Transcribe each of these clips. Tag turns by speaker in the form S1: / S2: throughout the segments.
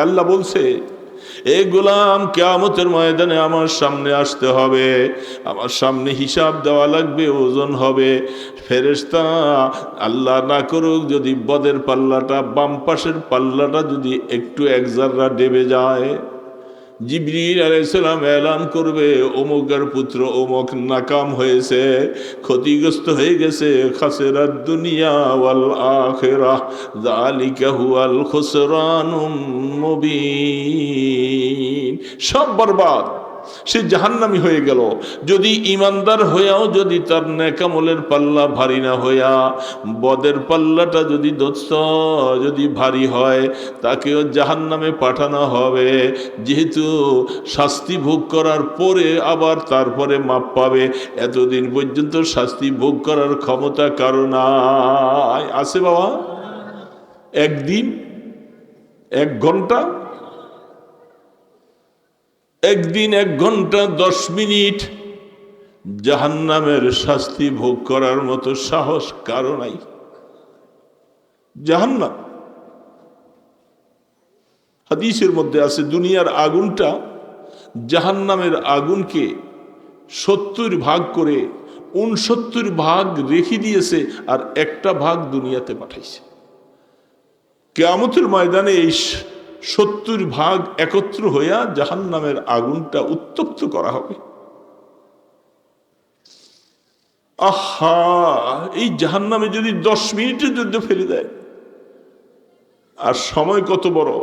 S1: আল্লাহ বলছে, এ গোলাম, কিয়ামতের ময়দানে আমার সামনে আসতে হবে, আমার সামনে হিসাব দেওয়া লাগবে, ওজন হবে। ফেরেশতা, আল্লাহ না করুক যদি বদের পাল্লাটা, বাম পাশের পাল্লাটা যদি একটু এক জাররা ডেবে যায়, জিবরিল আলাইহিস সালাম এলান করবে, অমুকের পুত্র অমুক নাকাম হয়েছে, ক্ষতিগ্রস্ত হয়ে গেছে, খাসিরাত দুনিয়া ওয়াল আখিরাহ, যালিকা হুয়াল খুসরানুম মুবিন। সব বরবাদ, সে জাহান্নামী হয়ে গেল। যদি ইমানদার হইয়াও যদি তার নেকামলের পাল্লা ভারী না হইয়া বদের পাল্লাটা যদি দোস্ত যদি ভারী হয়, তাকেও জাহান্নামে পাঠানো হবে। যেহেতু শাস্তি ভোগ করার পরে আবার তারপরে মাপ পাবে, এতদিন পর্যন্ত শাস্তি ভোগ করার ক্ষমতা কারো নাই। আছে বাবা? একদিন, 1 ঘন্টা, একদিন 1 ঘন্টা 10 মিনিট জাহান্নামের শাস্তি ভোগ করার মতো সাহস কারো নাই। জাহান্নাম, হাদিসের মধ্যে আছে, দুনিয়ার আগুনটা জাহান্নামের আগুনকে 70 ভাগ করে 69 ভাগ রেখে দিয়েছে, আর একটা ভাগ দুনিয়াতে পাঠাইছে। কিয়ামতের ময়দানে এই 70 ভাগ একত্র হইয়া জাহান্নামের আগুনটা উত্তপ্ত করা হবে। আহা, এই জাহান্নামে যদি 10 মিনিটের যুদ্ধ ফেলে দেয়, আর সময় কত বড়,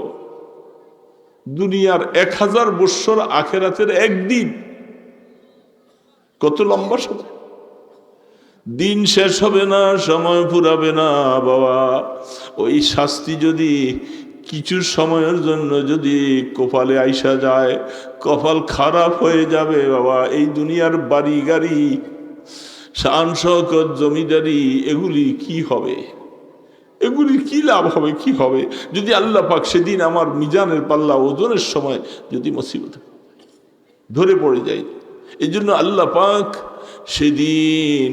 S1: দুনিয়ার 1000 বৎসর, আখেরাতের একদিন, কত লম্বা সময়। দিন শেষ হবে না, সময় ফুরাবে না বাবা। ওই শাস্তি যদি কিছু সময়ের জন্য যদি কপালে আইসা যায়, কপাল খারাপ হয়ে যাবে বাবা। এই দুনিয়ার বাড়ি গাড়ি, শান শওকত, জমিদারি, এগুলি কি হবে? এগুলি কি লাভ হবে? কি হবে যদি আল্লাহ পাক সেদিন আমার মিজানের পাল্লা ওজনের সময় যদি মুসিবত ধরে পড়ে যায়? এই জন্য আল্লাহ পাক সেদিন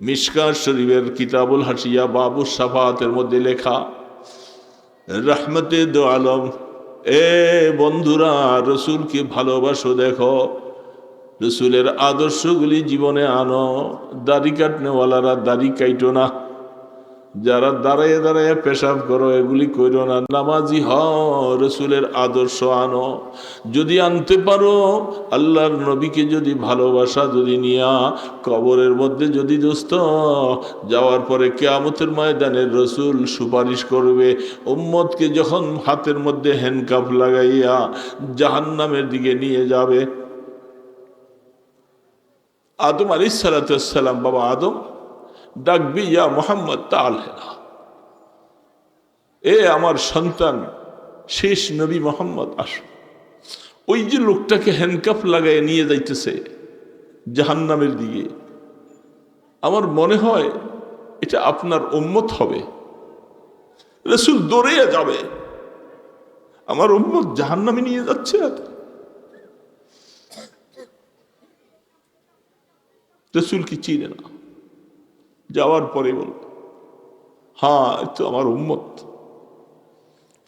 S1: মিশকাত শরীফের কিতাবুল হাসিয়া বাবু সাফাতের মধ্যে লেখা, রহমতে দো আলম, এ বন্ধুরা, রসুলকে ভালোবাসো, দেখো রসুলের আদর্শগুলি জীবনে আনো। দাড়ি কাটনেওয়ালারা দাড়ি কাইটো না, যারা দাঁড়াইয়ে দাঁড়াইয়ে পেশাব করো এগুলি কইরো না, নামাজি হও, রসুলের আদর্শ আনো। যদি আনতে পারো, আল্লাহর নবীকে যদি ভালোবাসা যদি নিয়া কবরের মধ্যে যদি দোস্ত যাওয়ার পরে কিয়ামতের ময়দানে রসুল সুপারিশ করবে, উম্মতকে যখন হাতের মধ্যে হ্যান্ডকাফ লাগাইয়া জাহান্নামের দিকে নিয়ে যাবে। আদম আলাইহিস সালাম, বাবা আদম ডাকবি, ইয়া মোহাম্মদ তাআলা, এ আমার সন্তান শেষ নবী মোহাম্মদ, আসো। ওই যে লোকটাকে হ্যান্ডকাফ লাগায় নিয়ে যাইতেছে জাহান্নামের দিকে, আমার মনে হয় এটা আপনার উম্মত হবে। রাসূল দৌড়ে যাবে, আমার উম্মত জাহান্নামে নিয়ে যাচ্ছে। রাসূল কি চিনে না? যাওয়ার পরে বল, হ্যাঁ তো আমার উম্মত।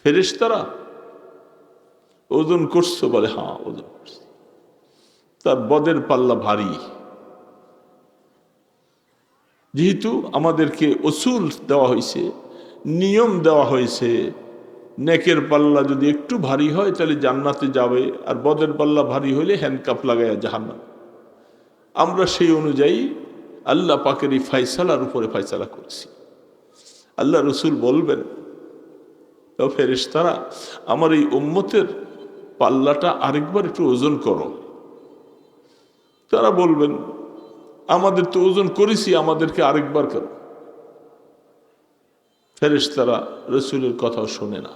S1: ফেরেশতারা, ওজন করছো? বলে হ্যাঁ ওজন করছে। তার বদের পাল্লা ভারী। যেহেতু আমাদেরকে উসুল দেওয়া হয়েছে, নিয়ম দেওয়া হয়েছে, নেকের পাল্লা যদি একটু ভারী হয় তাহলে জান্নাতে যাবে, আর বদের পাল্লা ভারী হইলে হ্যান্ডকাপ লাগাইয়া জাহান্নাম। আমরা সেই অনুযায়ী আল্লাহ পাকের এই ফয়সালার উপরে ফয়সালা করছি। আল্লাহ রসুল বলবেন, ও ফেরেশতারা, আমার এই উম্মতের পাল্লাটা আরেকবার একটু ওজন করো। তারা বলবেন, আমাদের তো ওজন করেছি, আমাদেরকে আরেকবার করো। ফেরেশতারা রসুলের কথাও শোনে না।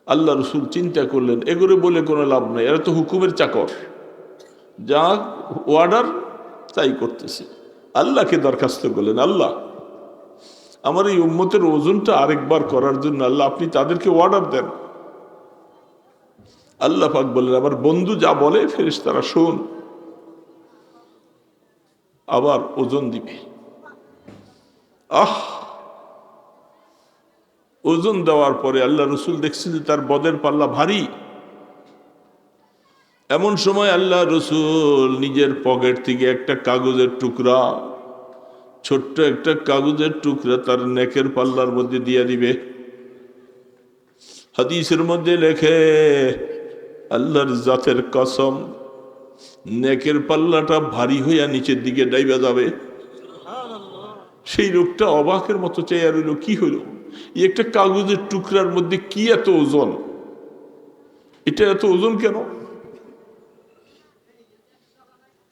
S1: আল্লাহ রসুল চিন্তা করলেন, এগুলো বলে কোনো লাভ নেই, এরা তো হুকুমের চাকর, যা অর্ডার তাই করতেছে। আল্লাহকে দরখাস্ত করলেন, আল্লাহ আমার এই উম্মতের ওজনটা আরেকবার করার জন্য আল্লাহ আপনি তাদেরকে অর্ডার দেন। আল্লাহ পাক বললেন, আমার বন্ধু যা বলে ফেরেশতারা শোন, আবার ওজন দিবে। ওজন দেওয়ার পরে আল্লাহ রসুল দেখছে যে তার বদের পাল্লা ভারী। এমন সময় আল্লাহ রসুল নিজের পকেট থেকে একটা কাগজের টুকরা, ছোট্ট একটা কাগজের টুকরা তার নেকের পাল্লার মধ্যে দিয়ে দিবে। হাদিসের মধ্যে লেখে, আল্লাহর জাতের কসম, নেকের পাল্লাটা ভারী হইয়া নিচের দিকে ডাইবা যাবে। সেই লোকটা অবাকের মতো চাইয়া রইল, কি হইল? একটা কাগজের টুকরার মধ্যে কি এত ওজন? এটা এত ওজন কেন?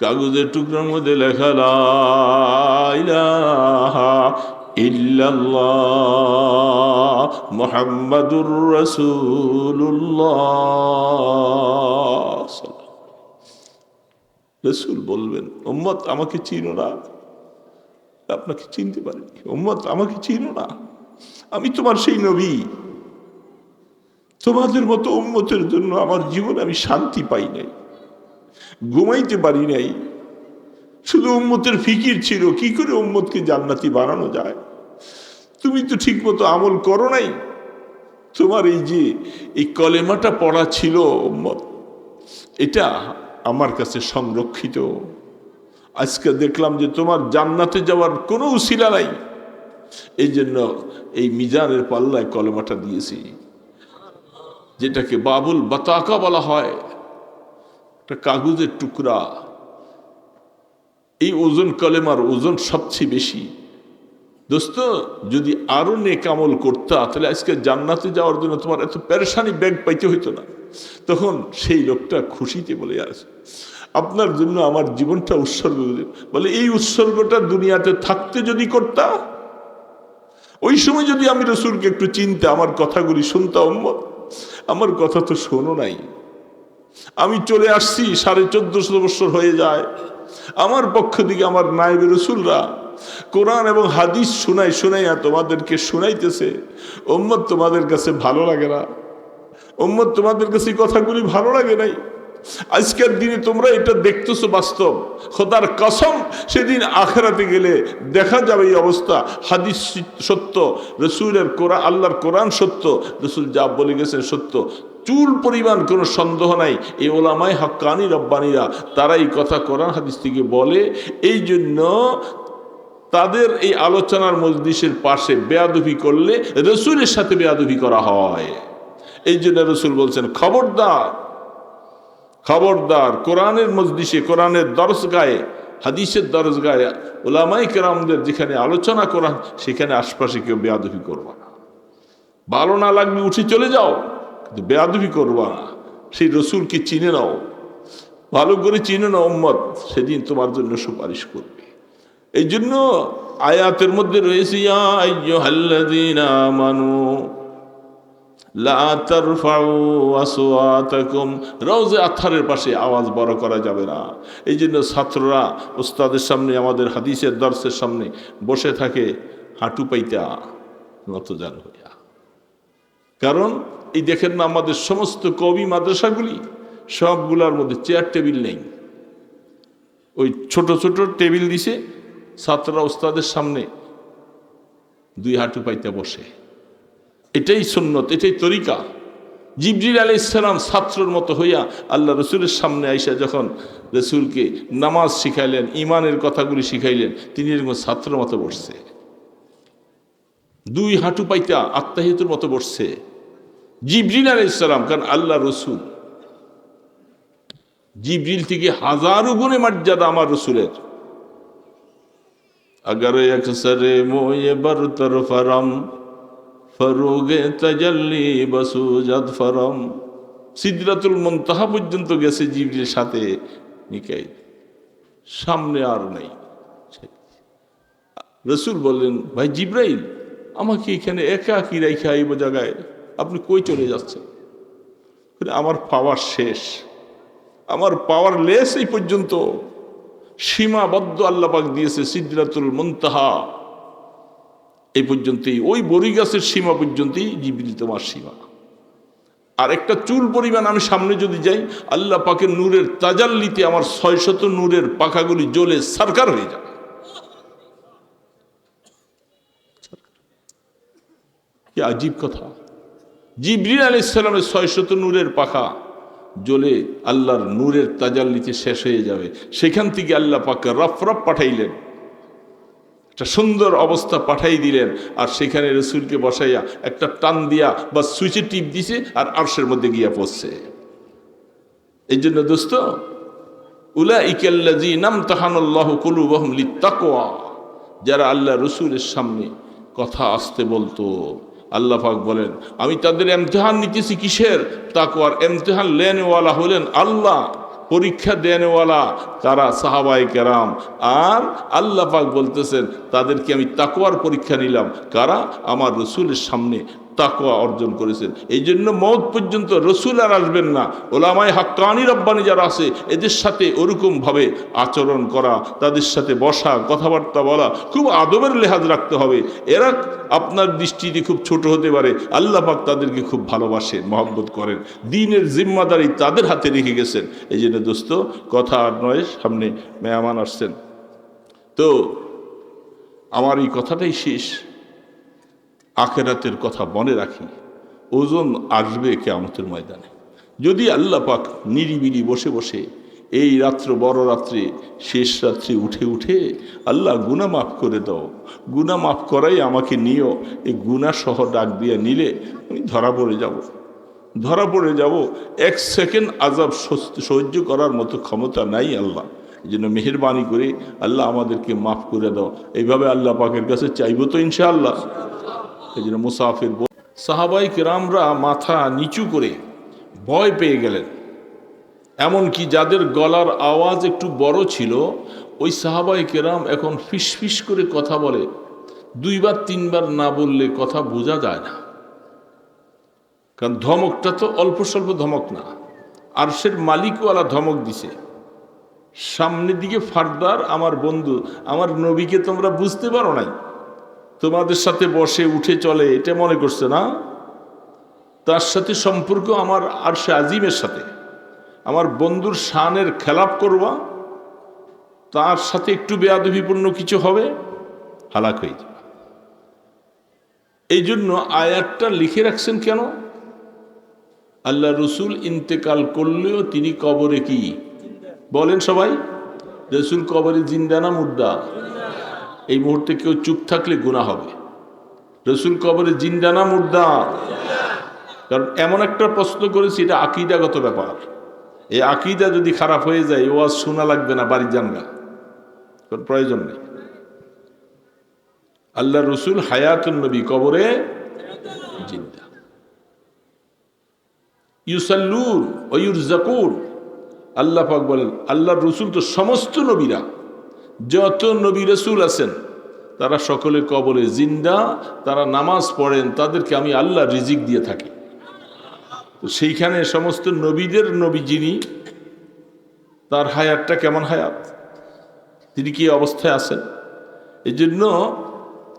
S1: কাগজের টুকরার মধ্যে লেখা, লা ইলাহা ইল্লাল্লাহ মুহাম্মাদুর রাসূলুল্লাহ। রাসূল বলবেন, উম্মত আমাকে চিনো না? আপনাকে চিনতে পারিনি। উম্মত আমাকে চিনো না? আমি তোমার সেই নবী। তোমাদের মতো উম্মতের জন্য আমার জীবনে আমি শান্তি পাই নাই, ঘুমাইতে পারি নাই। শুধু উম্মতের ফিকির ছিল, কি করে উম্মতকে জান্নাতি বানানো যায়। তুমি তো ঠিক মতো আমল করো নাই। তোমার এই যে এই কলেমাটা পড়া ছিল উম্মত, এটা আমার কাছে সংরক্ষিত। আজকে দেখলাম যে তোমার জান্নাতে যাওয়ার কোনো উসিলা নাই, এই জন্য এই মিজানের পাল্লায় কলেমাটা দিয়েছি, যেটাকে বাবুল বাতাকা বলা হয়, একটা কাগজের টুকরা। এই ওজন, কলেমার ওজন সবচেয়ে বেশি। দোস্ত, যদি আরো নেক আমল করতা তাহলে আজকে জান্নাতে যাওয়ার জন্য তোমার এত পেরেশানি ব্যাগ পাইতে হইতো না। তখন সেই লোকটা খুশিতে বলে, আছে আপনার জন্য আমার জীবনটা উৎসর্গ করে। বলে, এই উৎসর্গটা দুনিয়াতে থাকতে যদি করতা, ওই সময় যদি আমি রসুলকে একটু চিনতে, আমার কথাগুলি শুনতাম। আমার কথা তো শোনো নাই। আমি চলে আসছি, 1450 বছর হয়ে যায়। আমার পক্ষ থেকে আমার নায়েবে রসুলরা কোরআন এবং হাদিস শুনাইয়া তোমাদেরকে শুনাইতেছে। উম্মত তোমাদের কাছে ভালো লাগে না? উম্মত তোমাদের কাছে কথাগুলি ভালো লাগে নাই? আজকের দিনে তোমরা এটা দেখতেছো বাস্তব। খোদার কসম, সেদিন আখিরাতে গেলে দেখা যাবে এই অবস্থা। হাদিস সত্য, রসুলের কোরআন, আল্লাহর কোরআন সত্য, রসুল যা বলে গেছেন সত্য, চুল পরিমাণ কোনো সন্দেহ নাই। এই ওলামায়ে হক্কানি রব্বানিরা তারা এই কথা কোরআন হাদিস থেকে বলে। এই জন্য তাদের এই আলোচনার মজলিসের পাশে বেয়াদবি করলে রসুলের সাথে বেয়াদবি করা হয়। এই জন্য রসুল বলছেন, খবরদার খবরদার, কোরআনের মজলিসে, কোরআনের দরসগায়ে, হাদিসের দরসগায়ে, উলামায়ে কেরামদের যেখানে আলোচনা কোরআন, সেখানে আশপাশে কেউ বেয়াদবি করবা না। ভালো না লাগবে উঠে চলে যাও, কিন্তু বেয়াদবি করবা না। সেই রসুলকে চিনে নাও, ভালো করে চিনে নাও উম্মত, সেদিন তোমার জন্য সুপারিশ করবে। এই জন্য আয়াতের মধ্যে রয়েছে, ইয়া আইয়ুহাল্লাযীনা আমানু লা তারফাউ আসওয়াতাকুম। রওজে আতহারের পাশে আওয়াজ বড় করা যাবে না। এই জন্য ছাত্ররা উস্তাদের সামনে, আমাদের হাদিসের দর্শের সামনে বসে থাকে হাঁটু পাইতা, নতজান হইয়া। কারণ এই দেখেন না, আমাদের সমস্ত কওমি মাদ্রাসাগুলি সবগুলোর মধ্যে চেয়ার টেবিল নেই। ওই ছোট ছোট টেবিল দিছে, ছাত্ররা উস্তাদের সামনে দুই হাঁটু পাইতে বসে। এটাই সুন্নত, এটাই তরিকা। জিবরিল আলাইহিস সালাম ছাত্রর মতো হইয়া আল্লাহ রসুলের সামনে আইসা যখন রসুলকে নামাজ শিখাইলেন, ইমানের কথাগুলি শিখাইলেন, তিনি এরকম ছাত্র মতো বসছে, দুই হাঁটু পাইতা আত্মাহিতুর মতো বসছে জিবরিল আলাইহিস সালাম। কারণ আল্লাহ রসুল, জিবরিল থেকে হাজারো গুণে মর্যাদা আমার রসুলের। अगर अक्सरे मोये बरतर फरम फरुगे तजल्ली बसूजद फरम। সিদরাতুল মুনতাহা পর্যন্ত গেছে জিবরিলের সাথে মিকাইল, সামনে আর নাই। রসুল বললেন, ভাই জিবরাইল, আমাকে এখানে একা কি রাইখা এই জায়গায় আপনি কই চলে যাচ্ছেন? আমার পাওয়ার শেষ, আমার পাওয়ার লেস এই পর্যন্ত, সীমাবদ্ধ আল্লাহ পাক দিয়েছে সিদরাতুল মুনতাহা এই পর্যন্তই, ওই বড়ি গাছের সীমা পর্যন্তই জিবরিল তোমার সীমা। আর একটা চুল পরিমাণ আমি সামনে যদি যাই, আল্লাহ পাকের নূরের তাজাল্লিতে আমার 600 নূরের পাখাগুলি জ্বলে সরকার হয়ে যাবে। কি আজীব কথা! জিবরিল আলাইহিস সালামের 600 নূরের পাখা জ্বলে আল্লাহর নূরের তাজাল্লিতে শেষ হয়ে যাবে, সেখান থেকে আল্লাহ পাক রফরফ পাঠাইলেন, একটা সুন্দর অবস্থা পাঠাই দিলেন, আর সেখানে রসুলকে বসাইয়া একটা টান দিয়া বা সুইচে টিপ দিছে আর আরশের মধ্যে গিয়া পড়ছে। এই জন্য দোস্ত, উলাইকাল্লাযীনা ইমতাহানাল্লাহু কুলুবাহুম লিত্তাকওয়া, যারা আল্লাহ রসুলের সামনে কথা আসতে বলতো, আল্লাহ পাক বলেন আমি তাদের ইমতিহান নিতেছি কিসের? তাকওয়ার। ইমতিহান লেনেওয়ালা হলেন আল্লাহ, পরীক্ষা দেনেওয়ালা তারা সাহাবায়ে কেরাম। আর আল্লাহ পাক বলতেছেন তাদেরকে আমি তাকওয়ার পরীক্ষা নিলাম, কারা? আমার রসুলের সামনে তাকওয়া অর্জন করেছেন। এই জন্য মওত পর্যন্ত রসুল আর আসবেন না, ওলামায়ে হাক্কানি রব্বানি যারা আছে এদের সাথে ওরকমভাবে আচরণ করা, তাদের সাথে বসা, কথাবার্তা বলা, খুব আদবের লেহাজ রাখতে হবে। এরা আপনার দৃষ্টিতে খুব ছোট হতে পারে, আল্লাহ পাক তাদেরকে খুব ভালোবাসেন, মহব্বত করেন, দ্বীনের জিম্মাদারি তাদের হাতে রেখে গেছেন। এই জন্য দোস্ত, কথা আর নয়, সামনে মেহমান আসছেন, তো আমার এই কথাটাই শেষ। আখিরাতের কথা মনে রাখি, ওজন আসবে কিয়ামতের ময়দানে। যদি আল্লাহ পাক নিরিবিলি বসে বসে এই রাত্র, বড় রাত্রে, শেষ রাত্রে উঠে উঠে আল্লাহ গুনাহ মাফ করে দাও, গুনাহ মাফ করাই আমাকে নিও, এই গুনাহ সহ ডাক দিয়ে নিলে আমি ধরা পড়ে যাব, ধরা পড়ে যাব। 1 সেকেন্ড আযাব সহ্য করার মতো ক্ষমতা নাই আল্লাহ। এই জন্য মেহেরবানি করে আল্লাহ আমাদেরকে মাফ করে দাও। এইভাবে আল্লাহ পাকের কাছে চাইবো তো ইনশাআল্লাহ। এই জন্য মুসাফির সাহাবায়ে কেরামরা মাথা নিচু করে ভয় পেয়ে গেলেন। এমনকি যাদের গলার আওয়াজ একটু বড় ছিল, ওই সাহাবায়ে কেরাম এখন ফিস ফিস করে কথা বলে, 2 বার 3 বার না বললে কথা বোঝা যায় না। কারণ ধমকটা তো অল্প স্বল্প ধমক না, আরশের মালিকওয়ালা ধমক দিছে। সামনের দিকে ফারদার আমার বন্ধু, আমার নবীকে তোমরা বুঝতে পারো নাই, তোমাদের সাথে বসে উঠে চলে এটা মনে করছে না, তার সাথে সম্পর্ক আমার আরশে আজিমের সাথে, আমার বন্ধুর শানের খেলাপ করবা, তার সাথে একটু বেয়াদবিপূর্ণ কিছু হবে, হালাক হয়ে যাবে। এই জন্য আয়াতটা লিখে রাখছেন কেন? আল্লাহ রসুল ইন্তেকাল করলেও তিনি কবরে কি বলেন সবাই? রসুল কবরে জিন্দা না মুর্দা? এই মুহূর্তে কেউ চুপ থাকলে গুনাহ হবে। রসুল কবরে জিন্দা না মুর্দা? কারণ এমন একটা প্রশ্ন করেছি, এটা আকীদাগত ব্যাপার। এই আকীদা যদি খারাপ হয়ে যায়, ওয়াজ শোনা লাগবে না, বাড়ি যান না, কারণ প্রয়োজন নেই। আল্লাহ রসুল হায়াতুন নবী, কবরে জিন্দা। ইউসাল্লুন ওয়া ইউরযাকুন, আল্লাহ পাক বলেন আল্লাহর রসুল তো সমস্ত নবীরা, যত নবী রসুল আছেন তারা সকলে কবরে জিন্দা, তারা নামাজ পড়েন, তাদেরকে আমি আল্লাহ রিজিক দিয়ে থাকি। তো সেইখানে সমস্ত নবীদের নবী যিনি, তার হায়াতটা কেমন হায়াত, তিনি কি অবস্থায় আছেন? এই জন্য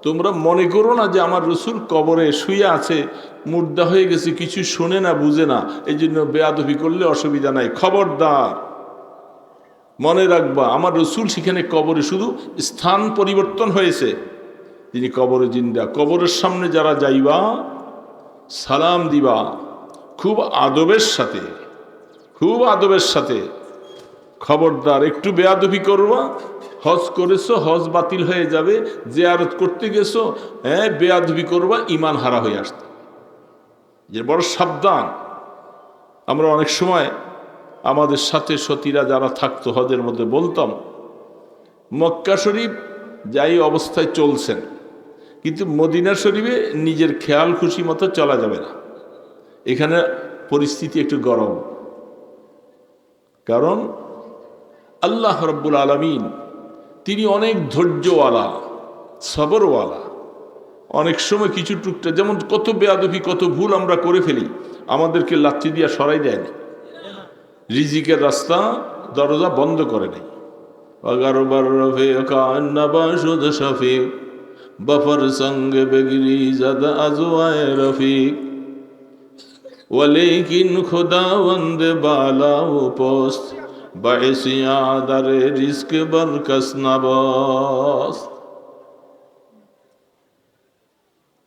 S1: তোমরা মনে করো না যে আমার রসুল কবরে শুয়ে আছে, মুর্দা হয়ে গেছে, কিছু শোনে না, বুঝে না, এই জন্য বেয়াদবি করলে অসুবিধা নাই। খবরদার, মনে রাখবা আমার রসুল সেখানে কবরে শুধু স্থান পরিবর্তন হয়েছে, তিনি কবরে জিন্দা। কবরের সামনে যারা যাইবা, সালাম দিবা খুব আদবের সাথে, খুব আদবের সাথে। খবরদার, একটু বেয়াদবি করবা, হজ করেছো, হজ বাতিল হয়ে যাবে, জিয়ারত করতে গেছো, হ্যাঁ বেয়াদবি করবা, ঈমান হারা হয়ে আসতে, যে বড় সাবধান। আমরা অনেক সময় আমাদের সাথে সতীরা যারা থাকতো হজের মধ্যে বলতাম, মক্কা শরীফ যাই অবস্থায় চলছেন, কিন্তু মদিনা শরীফে নিজের খেয়াল খুশি মতো চলা যাবে না, এখানে পরিস্থিতি একটু গরম। কারণ আল্লাহ রব্বুল আলামিন তিনি অনেক ধৈর্যওয়ালা, সবরওয়ালা। অনেক সময় কিছু টুকটা, যেমন কত বেয়াদবি, কত ভুল আমরা করে ফেলি, আমাদেরকে লাথি দিয়া সরাই দেয় না, রিজিকের রাস্তা দরজা বন্ধ করে নেই। বফর সঙ্গে বেগরি জাদা আজওয়ায়ে রফিক, ওয়ালেকিন খুদাওয়ান্দ বালা পোস্ত, বাইসিয়া দারে রিস্ক বরকস নবস।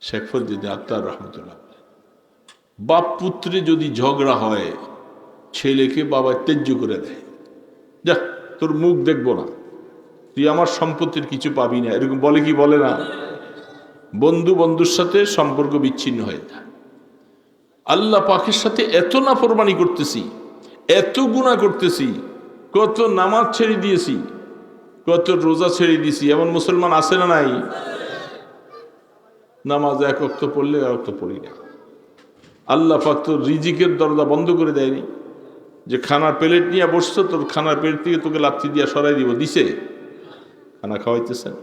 S1: শেখ ফজলুদ্দিন আত্মার রহমতুল্লাহ, বাপ পুত্রে যদি ঝগড়া হয় ছেলেকে বাবা ত্যায্য করে দেয়, যা তোর মুখ দেখবো না, তুই আমার সম্পত্তির কিছু পাবি না, এরকম বলে কি বলে না? বন্ধু বন্ধুর সাথে সম্পর্ক বিচ্ছিন্ন হয়ে যায়। আল্লাহ পাকের সাথে এত নাফরমানি করতেছি, এত গুনাহ করতেছি, কত নামাজ ছেড়ে দিয়েছি, কত রোজা ছেড়ে দিয়েছি, এমন মুসলমান আছে না নাই? নামাজ এক ওয়াক্ত পড়লে এক ওয়াক্ত পড়ি না। আল্লাহ পাক তো রিজিকের দরজা বন্ধ করে দেয়নি যে খানার প্লেট নিয়ে বসছো, তোর খানার প্লেট থেকে তোকে লাথি দিয়ে সরাই দিব, দিছে? খানা খাওয়াইতেছেন।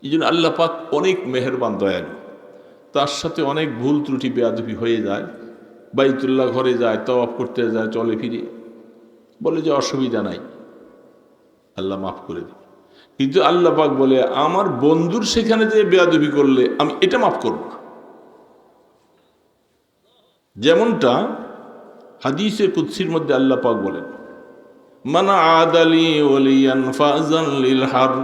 S1: এই জন্য আল্লাহ পাক অনেক মেহেরবান, দয়ালু। তার সাথে অনেক ভুল ত্রুটি বেয়াদবি হয়ে যায়। বাইতুল্লাহ ঘরে যায়, তওয়াফ করতে যায়, চলে ফিরে বলে যে অসুবিধা নাই, আল্লাহ মাফ করে দিবে। কিন্তু আল্লাহ পাক বলে আমার বন্ধুর সেখানে যে বেয়াদবি করলে আমি এটা মাফ করব না। যেমনটা হাদিসে কুদসির মধ্যে আল্লাহ পাক বলেন, মানা আদালি ওয়ালিয়ান ফাজান লিল হার,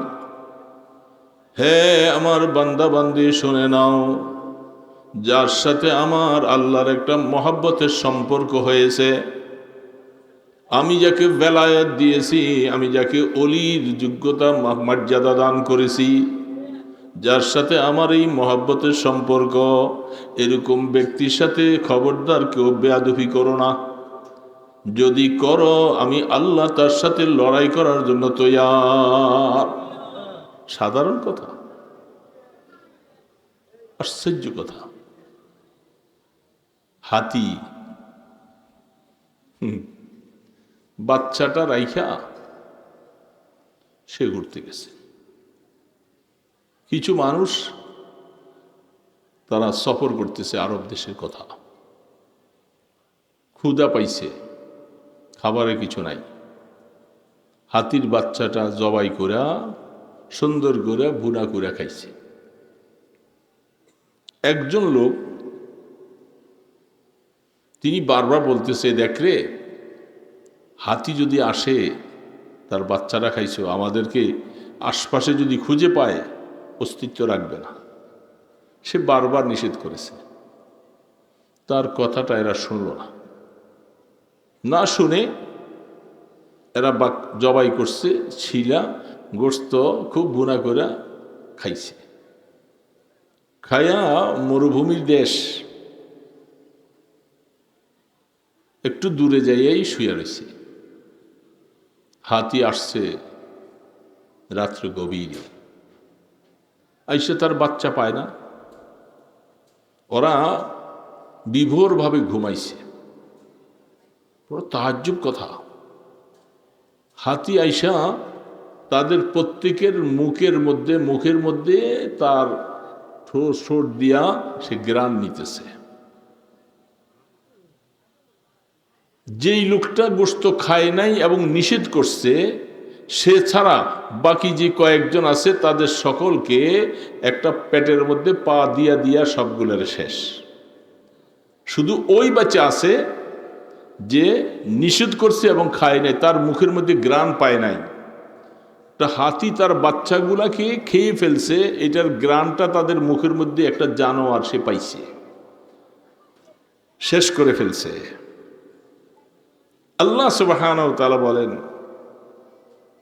S1: হে আমার বান্দা বান্দি শুনে নাও, যার সাথে আমার আল্লাহর একটা মহব্বতের সম্পর্ক হয়েছে, আমি যাকে বেলায়েত দিয়েছি, আমি যাকে অলির যোগ্যতা মর্যাদা দান করেছি, যার সাথে আমার এই মহব্বতের সম্পর্ক, এরকম ব্যক্তির সাথে খবরদার কেউ বেয়াদবি করো না। যদি করো আমি আল্লাহ তার সাথে লড়াই করার জন্য তৈয়ার। সাধারণ কথা, আশ্চর্য কথা। হাতি বাচ্চাটা রাইখা সে ঘুরতে গেছে। কিছু মানুষ তারা সফর করতেছে আরব দেশের কথা, ক্ষুধা পাইছে, খাবারের কিছু নাই, হাতির বাচ্চাটা জবাই করা সুন্দর করে ভুনা করে খাইছে। একজন লোক তিনি বারবার বলতেছে, দেখ রে, হাতি যদি আসে, তার বাচ্চারা খাইছো, আমাদেরকে আশপাশে যদি খুঁজে পায় অস্তিত্ব রাখবে না। সে বারবার নিষেধ করেছে, তার কথাটা এরা শুনল না। না শুনে এরা জবাই করছে, ছিলা গোস্ত খুব ভুনা করে খাইছে। খায়া মরুভূমির দেশ, একটু দূরে যাইয়াই শুয়ে রয়েছে। হাতি আসছে রাত্রে গভীর, আইসে তার বাচ্চা পায় না। ওরা বিভোরভাবে ঘুমাইছে। বড় তাজ্জুব কথা, হাতি আইসা তাদের প্রত্যেকের মুখের মধ্যে তার ঠোঁট দিয়া সে গ্রাণ নিতেছে। যেই লোকটা গোশত খায় নাই এবং নিষেধ করছে, সে ছাড়া বাকি যে কয়েকজন আছে তাদের সকলকে একটা পেটের মধ্যে পা দিয়া দিয়া সবগুলোর শেষ। শুধু ওই বাচ্চা আছে যে নিষেধ করছে এবং খায় নাই, তার মুখের মধ্যে গ্রাণ পায় নাই। একটা হাতি তার বাচ্চাগুলাকে খেয়ে ফেলছে, এটার গ্রাণটা তাদের মুখের মধ্যে একটা জানোয়ার সে পাইছে, শেষ করে ফেলছে। আল্লাহ সুবহানাহু ওয়া তাআলা বলেন,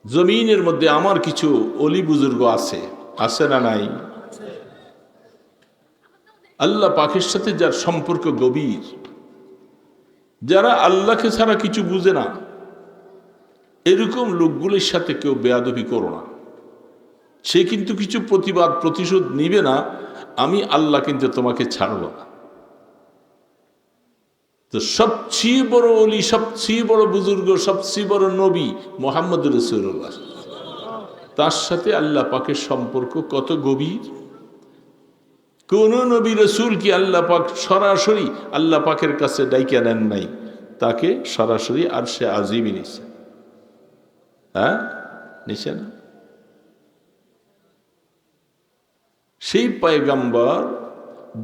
S1: জমিনের মধ্যে আমার কিছু অলি বুজুর্গ আছে, আছে না নাই? আল্লাহ পাকের সাথে যার সম্পর্ক গভীর, যারা আল্লাহকে ছাড়া কিছু বুঝে না, এরকম লোকগুলির সাথে কেউ বেয়াদবি করো না। সে কিন্তু কিছু প্রতিশোধ নিবে না, আমি আল্লাহ কিন্তু তোমাকে ছাড়ব না। তো সবচেয়ে বড় অলি, সবচেয়ে বড় বুজুর্গ, সবচেয়ে বড় নবী মুহাম্মদ রাসূলুল্লাহ, তার সাথে আল্লাহ পাকের সম্পর্ক কত গভীর। কোন নবী রাসূল কি আল্লাহ পাক সরাসরি আল্লাহ পাকের কাছে ডাইকা নেন নাই? তাকে সরাসরি আরশে আজিমে নিছে, নিছে না? সেই পয়গম্বর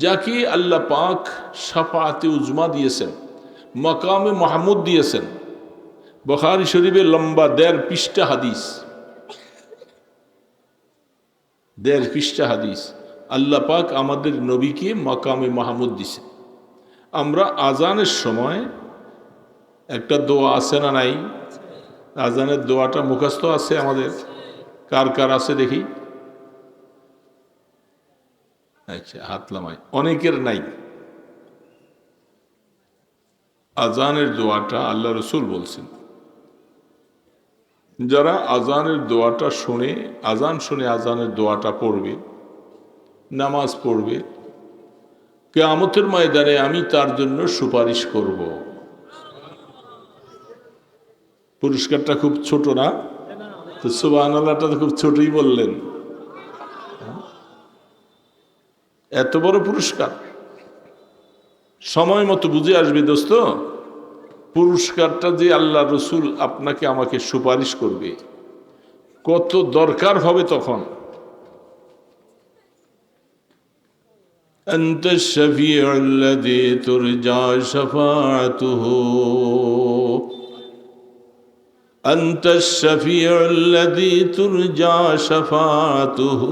S1: যাকে আল্লাহ পাক শাফাআতে উজমা দিয়েছেন, মাকামে মাহমুদ দিয়েছেন। বুখারী শরীফে লম্বা ১.৫ পৃষ্ঠা হাদিস, ১.৫ পৃষ্ঠা হাদিস। আল্লাহ পাক আমাদের নবীকে মাকামে মাহমুদ দিছে। আমরা আজানের সময় একটা দোয়া আছে না নাই? আজানের দোয়াটা মুখস্থ আছে আমাদের? কার কার আছে দেখি? আচ্ছা, হাত লামাই। অনেকের নাই। আজানের দোয়াটা আল্লাহ রসুল বলছেন, যারা আজানের দোয়াটা শুনে, আজান শুনে আজানের দোয়াটা পড়বে, নামাজ পড়বে, কিয়ামতের ময়দানে আমি তার জন্য সুপারিশ করব। পুরস্কারটা খুব ছোট না? তো সুবহানাল্লাহটা তো খুব ছোটই বললেন। এত বড় পুরস্কার সময় মতো বুঝে আসবে দোস্ত। পুরস্কারটা যে আল্লাহ রসুল আপনাকে আমাকে সুপারিশ করবে, কত দরকার হবে তখন। أنت الشفيع الذي ترجى شفاعته أنت الشفيع الذي ترجى شفاعته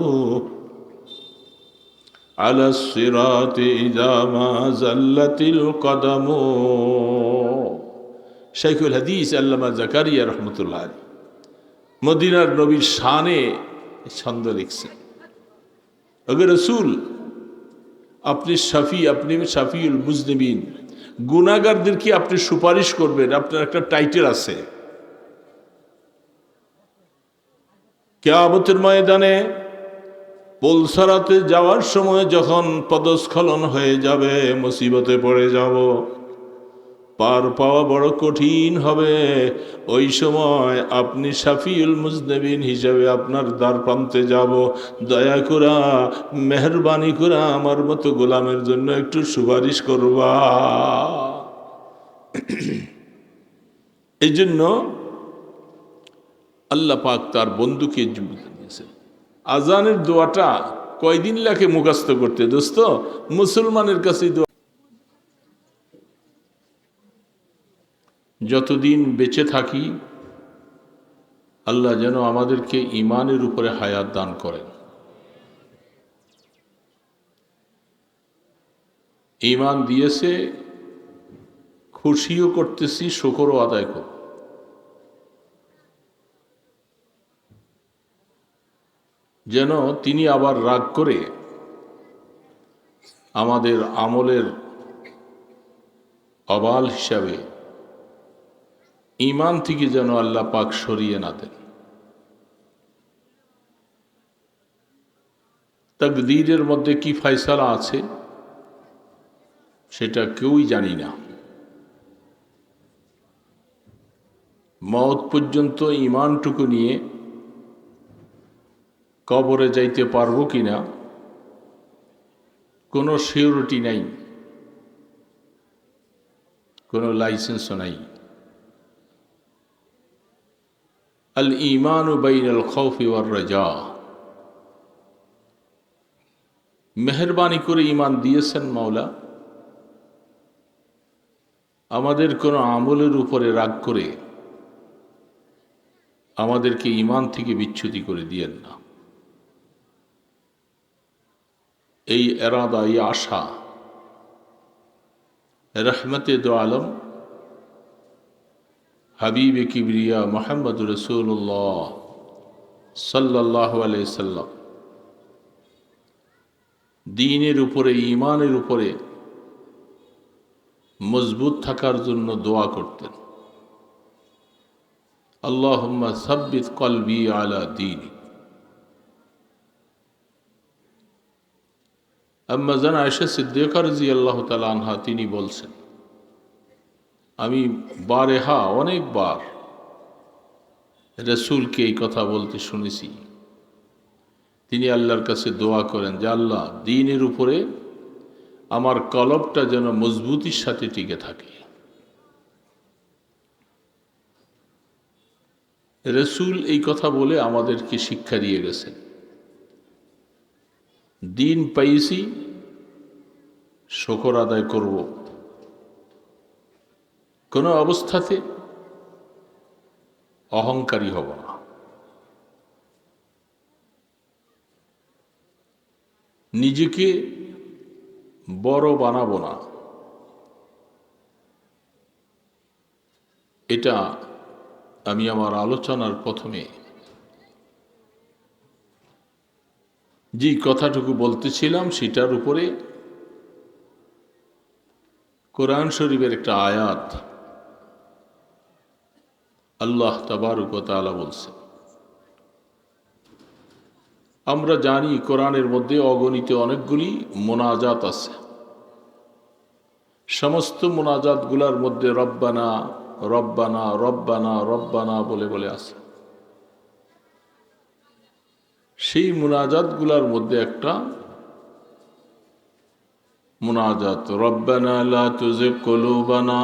S1: على الصراط إذا ما زلت القدم। শাইখুল হাদিস আল্লামা জাকারিয়া রহমতুল্লাহ আলাইহি মদিনার নবীর শানে ছন্দ লিখছেন, ওগো রাসূল, আপনি শাফি, আপনি শাফিউল মুজনিবিন, গুনাহগারদেরকে আপনি সুপারিশ করবেন, আপনার একটা টাইটেল আছে। কিয়ামতের ময়দানে পলসারাতে যাওয়ার সময় যখন পদস্খলন হয়ে যাবে, মুসিবতে পড়ে যাব, পার পাওয়া বড় কঠিন হবে, ওই সময় আপনি শাফিউল মুজনিবিন হিসেবে আপনার দ্বার প্রান্তে যাব, দয়া করা, মেহরবানি করা আমার মতো গোলামের জন্য একটু সুপারিশ করবা। এই জন্য আল্লাহ পাক তার বন্ধুকে দিয়েছেন। আজানের দোয়াটা কয়দিন লাগে মুখস্থ করতে দোস্ত? মুসলমানের কাছে দোয়া, যতদিন বেঁচে থাকি আল্লাহ যেন আমাদেরকে ইমানের উপরে হায়াত দান করেন। ইমান দিয়েছে, খুশিও করতেছি, শুকরও আদায় করব। যেন তিনি আবার রাগ করে আমাদের আমলের অবাল হিসাবে ইমান থেকে যেন আল্লাহ পাক সরিয়ে না দেন। তাকদীরের মধ্যে কি ফয়সালা আছে সেটা কেউই জানি না। মওত পর্যন্ত ইমানটুকু নিয়ে কবরে যাইতে পারবো কিনা কোনো সিউরিটি নাই, কোনো লাইসেন্সও নাই। আল ঈমানু বাইনাল খাউফি ওয়ার রাজা, মেহেরবানি করে ঈমান দিয়েছেন মাওলা, আমাদের কোনো আমলের উপরে রাগ করে আমাদেরকে ঈমান থেকে বিচ্যুতি করে দিয়েন না। এই এরাদা, এই আশা রহমতে দো আলম হাবিবে কিবরিয়া মুহাম্মদ রাসূলুল্লাহ সাল্লাল্লাহু আলাইহি সাল্লাম দ্বীনের উপরে, ঈমানের উপরে মজবুত থাকার জন্য দোয়া করতেন। আল্লাহুম্মা সাব্বিত কলবি আলা দীনি। আম্মা জান আয়েশা সিদ্দিকা রাদিয়াল্লাহু তাআলা আনহা তিনি বলছেন, আমি বারেহা অনেকবার রাসূলকে এই কথা বলতে শুনেছি। তিনি আল্লাহর কাছে দোয়া করেন যে আল্লাহ, দ্বীনের উপরে আমার কলবটা যেন মজবুতির সাথে টিকে থাকে। রাসূল এই কথা বলে আমাদেরকে শিক্ষা দিয়ে গেছেন, দ্বীন পাইছি, শুকর আদায় করব, কোনো অবস্থাতে অহংকারী হব না। নিজেকে বড় বানাবো না, এটা আমি আমার আলোচনার প্রথমে যে কথাটুকু বলতেছিলাম সেটার উপরে কোরআন শরীফের একটা আয়াত আল্লাহ তাবারক ওয়া তাআলা বলছেন। আমরা জানি কোরআনের মধ্যে অগণিত অনেকগুলি মোনাজাত আছে। সমস্ত মোনাজাতগুলোর মধ্যে রব্বানা রব্বানা রব্বানা রব্বানা বলে বলে আছে। সেই মোনাজাতগুলোর মধ্যে একটা মোনাজাত রব্বানা লা তুযিগ কুলুবানা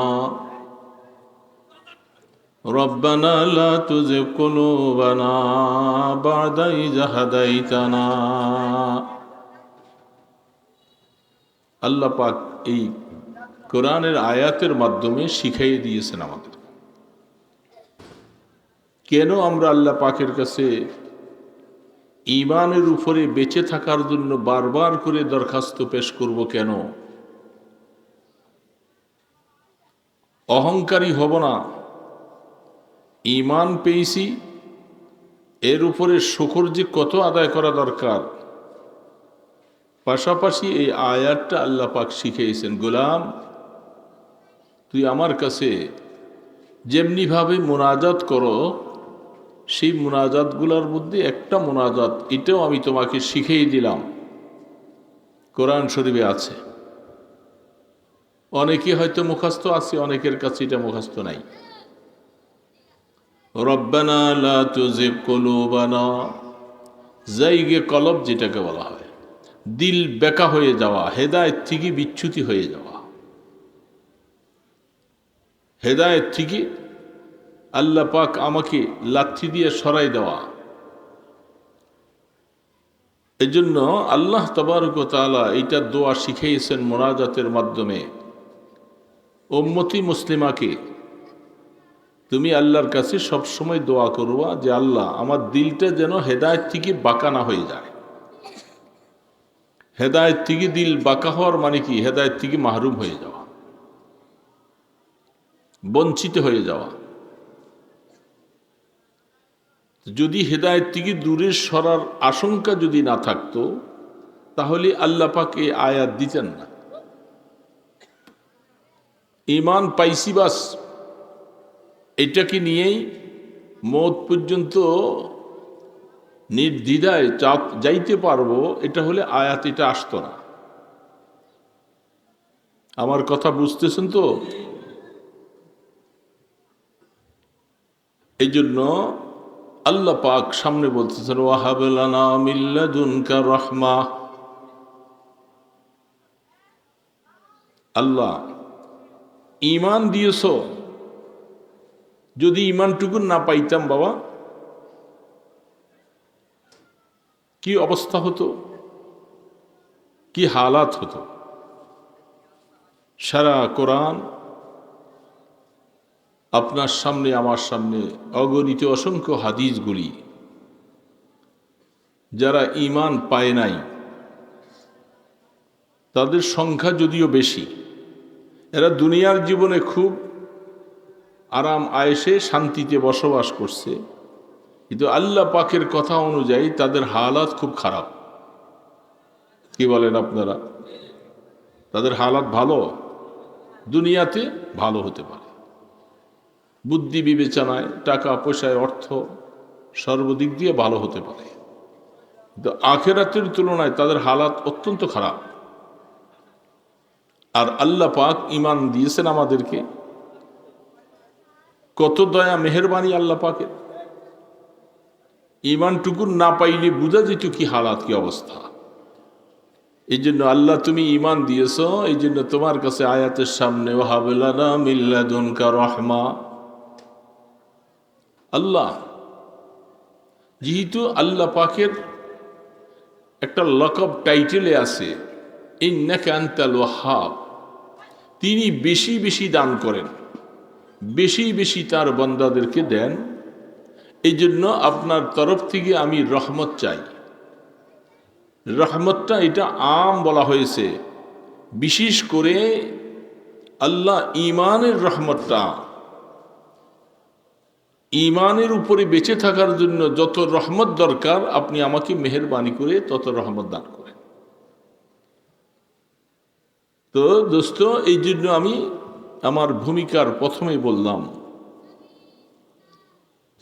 S1: রব্বানা লা তুযিগ কুলুবানা বা'দা ইয হাদাইতানা। আল্লাহ পাক এই কোরআনের আয়াতের মাধ্যমে শিখাইয়ে দিয়েছেন আমাদের কেন আমরা আল্লাহ পাকের কাছে ঈমানের উপরে বেঁচে থাকার জন্য বারবার করে দরখাস্ত পেশ করব। কেন অহংকারী হব না, ঈমান পেয়েছি এর উপরে শুকর যে কত আদায় করা দরকার। পাশাপাশি এই আয়াতটা আল্লাহ পাক শিখিয়েছেন, গোলাম তুই আমার কাছে যেমনিভাবে মুনাজাত করো, সেই মুনাজাতগুলোর মধ্যে একটা মুনাজাত এটাও আমি তোমাকে শিখিয়ে দিলাম, কোরআন শরীফে আছে। অনেকে হয়তো মুখস্থ আছে, অনেকের কাছে এটা মুখস্থ নাই। রব্বানা লা তুযিগ কুলুবানা, জাইগে কলব যেটাকে বলা হয়, দিল বেকা হয়ে যাওয়া, হেদায়েত থেকে বিচ্যুতি হয়ে যাওয়া, হেদায়েত থেকে আল্লাহ পাক আমাকে লাথি দিয়ে সরাই দেওয়া। এজন্য আল্লাহ তাবারক ওয়া তাআলা এইটা দোয়া শিখিয়েছেন মুনাজাতের মাধ্যমে। উম্মতি মুসলিমাকে তুমি আল্লাহর কাছে সবসময় দোয়া করবা যে আল্লাহ আমার দিলটা যেন হেদায়েত থেকে বাঁকা না হয়ে যায়। হেদায়েত থেকে দিল বাঁকা হওয়ার মানে কি? হেদায়েত থেকে মাহরুম হয়ে যাওয়া, বঞ্চিত হয়ে যাওয়া। যদি হেদায়েত থেকে দূরে সরার আশঙ্কা যদি না থাকতো তাহলে আল্লাহ পাক এই আয়াত দিতেন না। ঈমান পাইছি বাস, এটাকে নিয়েই মওত পর্যন্ত নির্দ্বিধায় যাইতে পারবো, এটা হলে আয়াত এটা আসতো না। আমার কথা বুঝতেছেন তো? এই জন্য আল্লাহ পাক সামনে বলতেছেন ওয়াহাব লানা মিন লাদুনকা রাহমা। আল্লাহ ঈমান দিয়েছ, যদি ঈমানটুকু না পাইতাম বাবা কি অবস্থা হতো, কি হালাত হতো। সারা কোরআন আপনার সামনে আমার সামনে অগণিত অসংখ্য হাদিসগুলি, যারা ঈমান পায় নাই তাদের সংখ্যা যদিও বেশি, এরা দুনিয়ার জীবনে খুব আরাম আয়েশে শান্তিতে বসবাস করছে, কিন্তু আল্লাহ পাকের কথা অনুযায়ী তাদের হালাত খুব খারাপ। কি বলেন আপনারা? তাদের হালাত ভালো? দুনিয়াতে ভালো হতে পারে, বুদ্ধি বিবেচনায়, টাকা পয়সায়, অর্থ সর্বদিক দিয়ে ভালো হতে পারে, কিন্তু আখিরাতের তুলনায় তাদের হালাত অত্যন্ত খারাপ। আর আল্লাহ পাক ঈমান দিয়েছেন আমাদেরকে, কত দয়া মেহেরবানি আল্লাহ পাকের। ঈমানটুকু না পাইলে বুঝা যেত কি হালাত, কি অবস্থা। এই জন্য আল্লাহ তুমি ঈমান দিয়েছ, এই জন্য তোমার কাছে আয়াতের সামনে ওয়াহাব লানা মিন লাদুনকা রাহমা। আল্লাহ যেহেতু আল্লাহ পাকের একটা লকব টাইটেলে আছে ইন্নাকা আনতাল ওয়াহ্হাব, তিনি বেশি বেশি দান করেন, বেশি বেশি তার বান্দাদেরকে দেন। এই জন্য আপনার তরফ থেকে আমি রহমত চাই, রহমতটা এটা আম বলা হয়েছে, বিশেষ করে আল্লাহ ঈমানের রহমতটা, ঈমানের উপরে বেঁচে থাকার জন্য যত রহমত দরকার আপনি আমাকে মেহেরবানি করে তত রহমত দান করেন। তো দোস্ত, এই জন্য আমি আমার ভূমিকার প্রথমেই বললাম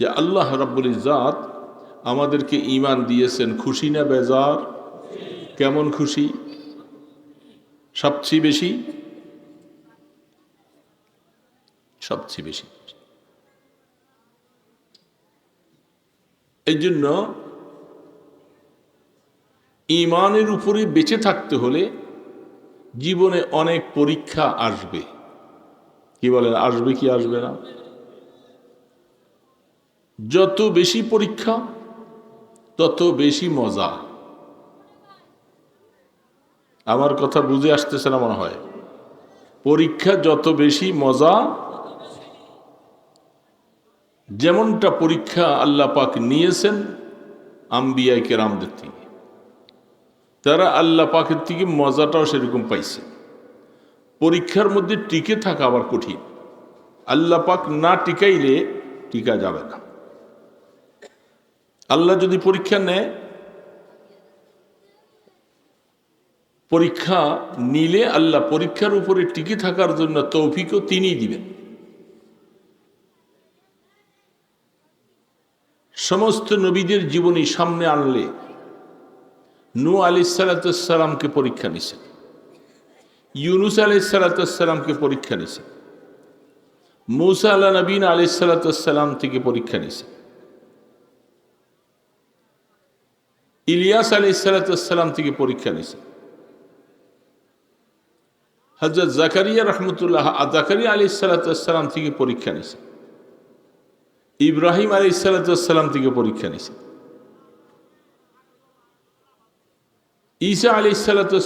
S1: যে আল্লাহ রাব্বুল ইজ্জাত আমাদেরকে ঈমান দিয়েছেন, খুশি না বেজার? কেমন খুশি? সবচেয়ে বেশি, সবচেয়ে বেশি। এই জন্য ঈমানের উপরে বেঁচে থাকতে হলে জীবনে অনেক পরীক্ষা আসবে। কি বলেন, আসবে কি আসবে না? যত বেশি পরীক্ষা তত বেশি মজা। আমার কথা বুঝে আসতেছে না মনে হয়? পরীক্ষা যত বেশি মজা। যেমনটা পরীক্ষা আল্লাহ পাক নিয়েছেন আম্বিয়া কেরামদের থেকে, তারা আল্লাহ পাকের থেকে মজাটাও সেরকম পাইছে। পরীক্ষার মধ্যে টিকে থাকা আবার কঠিন। আল্লাহ পাক না টিকাইলে টিকা যাবে না। আল্লাহ যদি পরীক্ষা নেয়, পরীক্ষা নিলে আল্লাহ পরীক্ষার উপরে টিকে থাকার জন্য তৌফিকও তিনিই দিবেন। সমস্ত নবীদের জীবনী সামনে আনলে নূহ আলাইহিস সালামকে পরীক্ষা নিছেন, ইউনুস আলাইহিস সালামকে পরীক্ষা নিছেন, মূসা আলা নবীনা আলাইহিস সালাম থেকে পরীক্ষা নিছেন, ইলিয়াস আলাইহিস সালাম থেকে পরীক্ষা নিছেন, হযরত জাকারিয়া জাকারিয়া আলাইহিস সালাম থেকে পরীক্ষা নিছেন, ইব্রাহিম আলাইহিস সালাম থেকে পরীক্ষা নিছেন, ঈসা আলাইহিস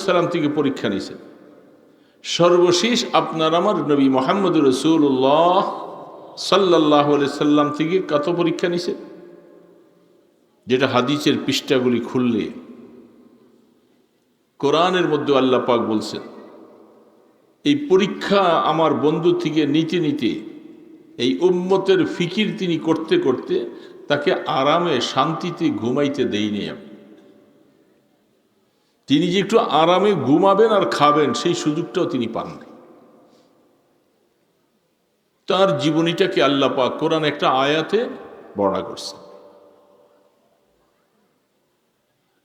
S1: সালাম থেকে পরীক্ষা নিছেন। সর্বশেষ আপনার আমার নবী মুহাম্মদুর রাসূলুল্লাহ সাল্লাল্লাহু আলাইহি সাল্লাম থেকে কত পরীক্ষা নিছেন, যেটা হাদিসের পৃষ্ঠাগুলি খুললে কোরআনের মধ্যে আল্লাহ পাক বলছেন। এই পরীক্ষা আমার বন্ধু থেকে নিতে নিতে এই উম্মতের ফিকির তিনি করতে করতে তাকে আরামে শান্তিতে ঘুমাইতে দেইনি আমি। তিনি যে একটু আরামে ঘুমাবেন আর খাবেন সেই সুযোগটাও তিনি পান নাই। তার জীবনীটাকে আল্লাহ পাক কোরআন একটা আয়াতে বর্ণনা করছে।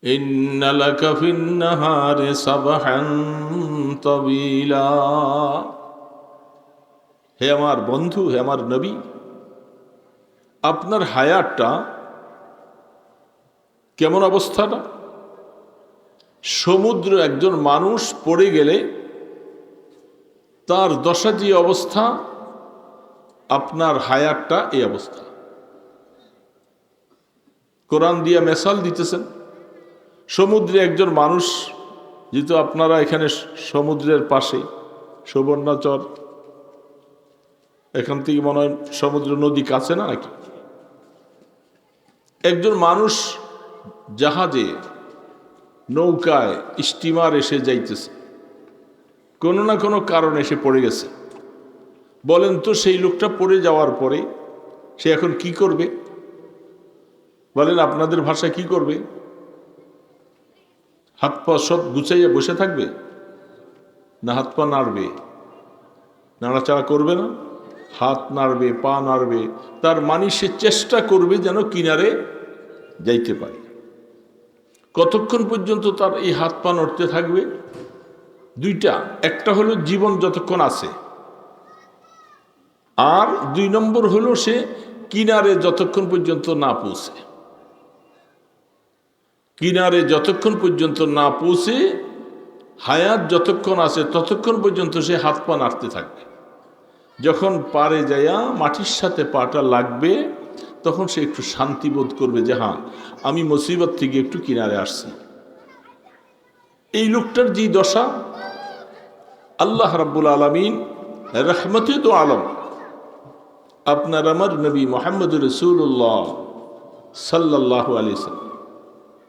S1: ইন্না লাকা ফিন নাহারি সাবহান তাবিলা। হে আমার বন্ধু, হে আমার নবী, আপনার হায়াতটা কেমন অবস্থাটা? সমুদ্র একজন মানুষ পড়ে গেলে তার দশা যে অবস্থা, আপনার হায়াতটা এই অবস্থা। কোরআন দিয়া মেসাল দিতেছেন। সমুদ্রে একজন মানুষ, যেহেতু আপনারা এখানে সমুদ্রের পাশে সুবর্ণচর, এখান থেকে মনে হয় সমুদ্র নদী কাছে না নাকি? একজন মানুষ জাহাজে, নৌকায়, স্টিমার এসে যাইতেছে, কোনো না কোনো কারণে এসে পড়ে গেছে। বলেন তো সেই লোকটা পড়ে যাওয়ার পরে সে এখন কি করবে? বলেন আপনাদের ভাষায় কি করবে? হাত পা সব গুছাইয়া বসে থাকবে না হাত পা নাড়বে? নাড়াচাড়া করবে না, হাত নাড়বে, পা নাড়বে। তার মানে সে চেষ্টা করবে যেন কিনারে যাইতে পারে। কতক্ষণ পর্যন্ত তার এই হাত পা নড়তে থাকবে? দুইটা, একটা হলো জীবন যতক্ষণ আছে, আর দুই নম্বর হলো সে কিনারে যতক্ষণ পর্যন্ত না পৌঁছে। কিনারে যতক্ষণ পর্যন্ত না পৌঁছে, হায়াত যতক্ষণ আছে ততক্ষণ পর্যন্ত সে হাত পা নাড়তে থাকবে। যখন পারে যাইয়া মাটির সাথে পাটা লাগবে, তখন সে একটু শান্তি বোধ করবে যে হ্যাঁ, আমি মুসিবত থেকে একটু কিনারে আসছি। এই লোকটার যে দশা, আল্লাহ রাব্বুল আলামিন রহমতে তো আলম আপনার আমার নবী মুহাম্মদুর রাসূলুল্লাহ সাল্লাল্লাহু আলাইহি সাল্লাম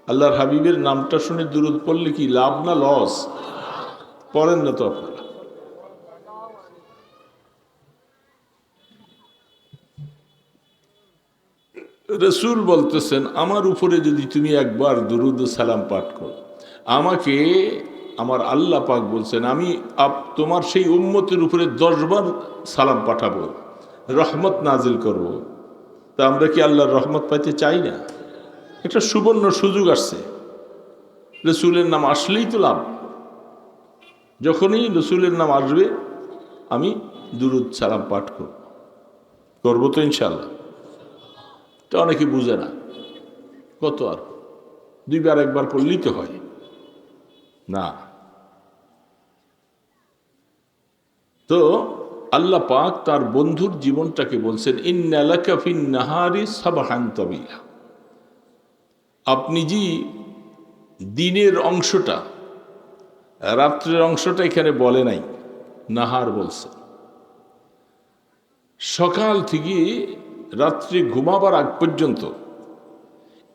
S1: আল্লাহর হাবিবের নামটা শুনে দুরূদ পড়লে কি লাভ না লস? পড়েন না তো আপনারা? রসুল বলতেছেন, আমার উপরে যদি তুমি একবার দুরূদ ও সালাম পাঠ করো, আমাকে আমার আল্লাহ পাক বলছেন আমি তোমার সেই উম্মতের উপরে 10 বার সালাম পাঠাবো, রহমত নাজিল করব। তা আমরা কি আল্লাহর রহমত পাইতে চাই না? একটা সুবর্ণ সুযোগ আসছে, রসুলের নাম আসলেই তো লাভ। যখনই রসুলের নাম আসবে আমি দুরূদ সালাম পাঠ করবো তো ইনশাল্লাহ। তো অনেকে বুঝে না, কত আর 2 বার 1 বার পড়লেই তো হয় না। তো আল্লাহ পাক তার বন্ধুর জীবনটাকে বলছেন, ইন্না লাকা ফিন নাহারি সাবহান তাবিলা। আপনি যে দিনের অংশটা, রাত্রের অংশটা এখানে বলে নাই, নাহার বলছে। সকাল থেকে রাত্রে ঘুমাবার আগ পর্যন্ত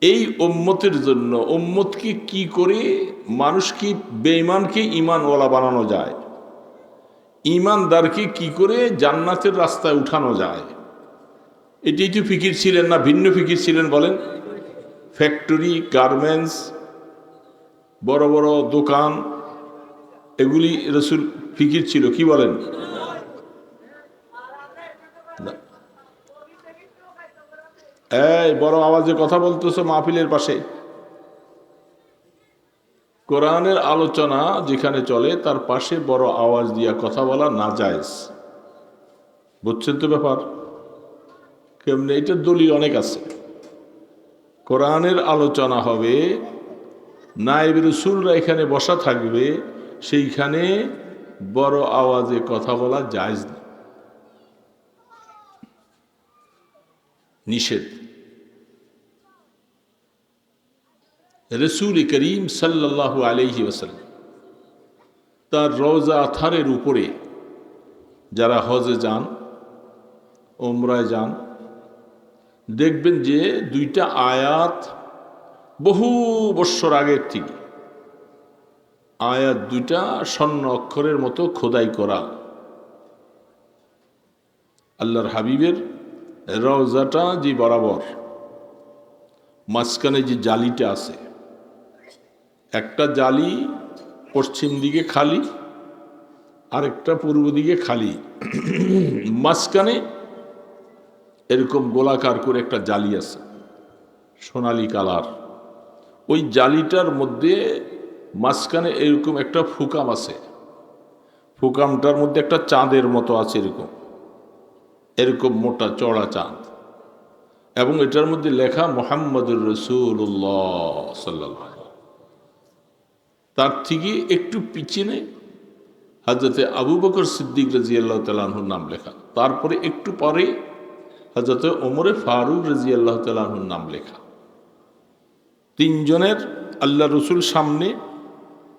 S1: এই উম্মতের জন্য, উম্মতকে কি করে মানুষকে, বেঈমানকে ঈমানওয়ালা বানানো যায়, ঈমানদারকে কি করে জান্নাতের রাস্তায় উঠানো যায়, এটাই তো ফিকির ছিলেন না ভিন্ন ফিকির ছিলেন বলেন? ফ্যাক্টরি, গার্মেন্টস, বড় বড় দোকান, এগুলি রসুল ফিকির ছিল কি বলেন? এই বড় আওয়াজে কথা বলতেছো মাহফিলের পাশে। কোরআনের আলোচনা যেখানে চলে তার পাশে বড় আওয়াজ দিয়া কথা বলা নাজায়েজ, বুঝছেন তো ব্যাপার? কেমনে? এটার দলিল অনেক আছে। কোরআনের আলোচনা হবে, নায়েব রাসূলরা এখানে বসা থাকবে, সেইখানে বড় আওয়াজে কথা বলা জায়েজ না, নিষেধ। রাসূল করিম সাল্লাল্লাহু আলাইহি ওয়াসাল্লাম তার রওজা আথারের উপরে যারা হজে যান, ওমরায় যান, দেখবেন যে 2টা আয়াত বহু বৎসর আগের থেকে, আয়াত 2টা স্বর্ণ অক্ষরের মতো খোদাই করা। আল্লাহর হাবিবের রওজাটা যে বরাবর, মাঝখানে যে জালিটা আছে, একটা জালি পশ্চিম দিকে খালি, আরেকটা পূর্ব দিকে খালি, মাঝখানে এরকম গোলাকার করে একটা জালি আছে সোনালী কালার। ওই জালিটার মধ্যে মাঝখানে এরকম একটা ফুকাম আছে, ফুকামটার মধ্যে একটা চাঁদের মতো আছে, এরকম এরকম মোটা চড়া চাঁদ, এবং এটার মধ্যে লেখা মুহাম্মদুর রাসূলুল্লাহ সাল্লাল্লাহু আলাইহি ওয়াসাল্লাম। তার থেকে একটু পিছনে হযরতে আবু বকর সিদ্দিক রাদিয়াল্লাহু তাআলা আনহুর নাম লেখা, তারপরে একটু পরে হযরতে ওমরে ফারুক রাদিয়াল্লাহু তাআলা আনহুর নাম লেখা। 3 জনের আল্লাহ রসুল সামনে,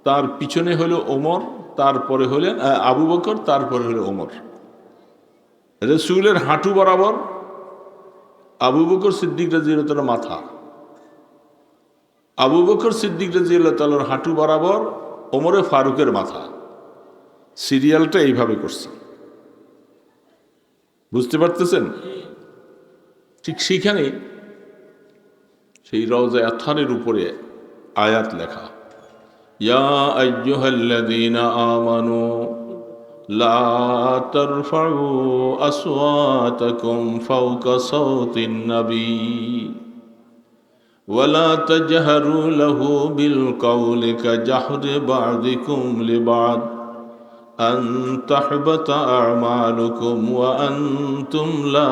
S1: তার পিছনে হলো ওমর, তারপরে হলেন আবু বকর, তারপরে হলো ওমর। রসুলের হাঁটু বরাবর আবু বকর সিদ্দিক রাদিয়াল্লাহু তাআলার মাথা, আবু বকর সিদ্দিক রাদিয়াল্লাহু তাআলার হাঁটু বরাবর ওমরে ফারুকের মাথা। সিরিয়ালটা এইভাবে করছে, বুঝতে পারতেছেন? ঠিক সেইখানে সেই রওজা আথারের উপরে আয়াত লেখা, ইয়া আইয়ুহাল্লাযীনা আমানু লা তারফাউ আসওয়াতাকুম ফাওকা সাওতিন নবী ওয়ালা তাজহারু লাহু বিল কওলি কাজহরি বা'দিকুম লিবা'দ আন তাহবাতা আমালুকুম ওয়া আনতুম লা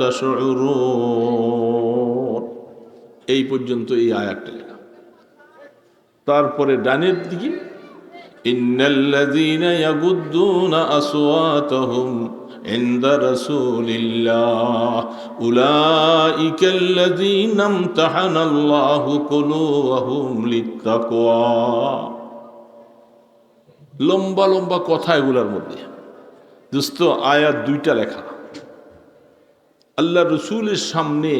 S1: তাশউরুন। এই পর্যন্ত এই আয়াতটা লেখা। তারপরে ডানের দিকে, ইন্নাল্লাযীনা ইয়াগুদ্দুনা আসওয়াতাহুম ইনদা রাসূলিল্লাহ উলাইকাল্লাযীনা ইমতাহানাল্লাহু কুলুবুহুম লিত্তাকওয়া। লম্বা লম্বা কথা এগুলোর মধ্যে, দোস্ত আয়াত 2টা লেখা। আল্লাহ রসুলের সামনে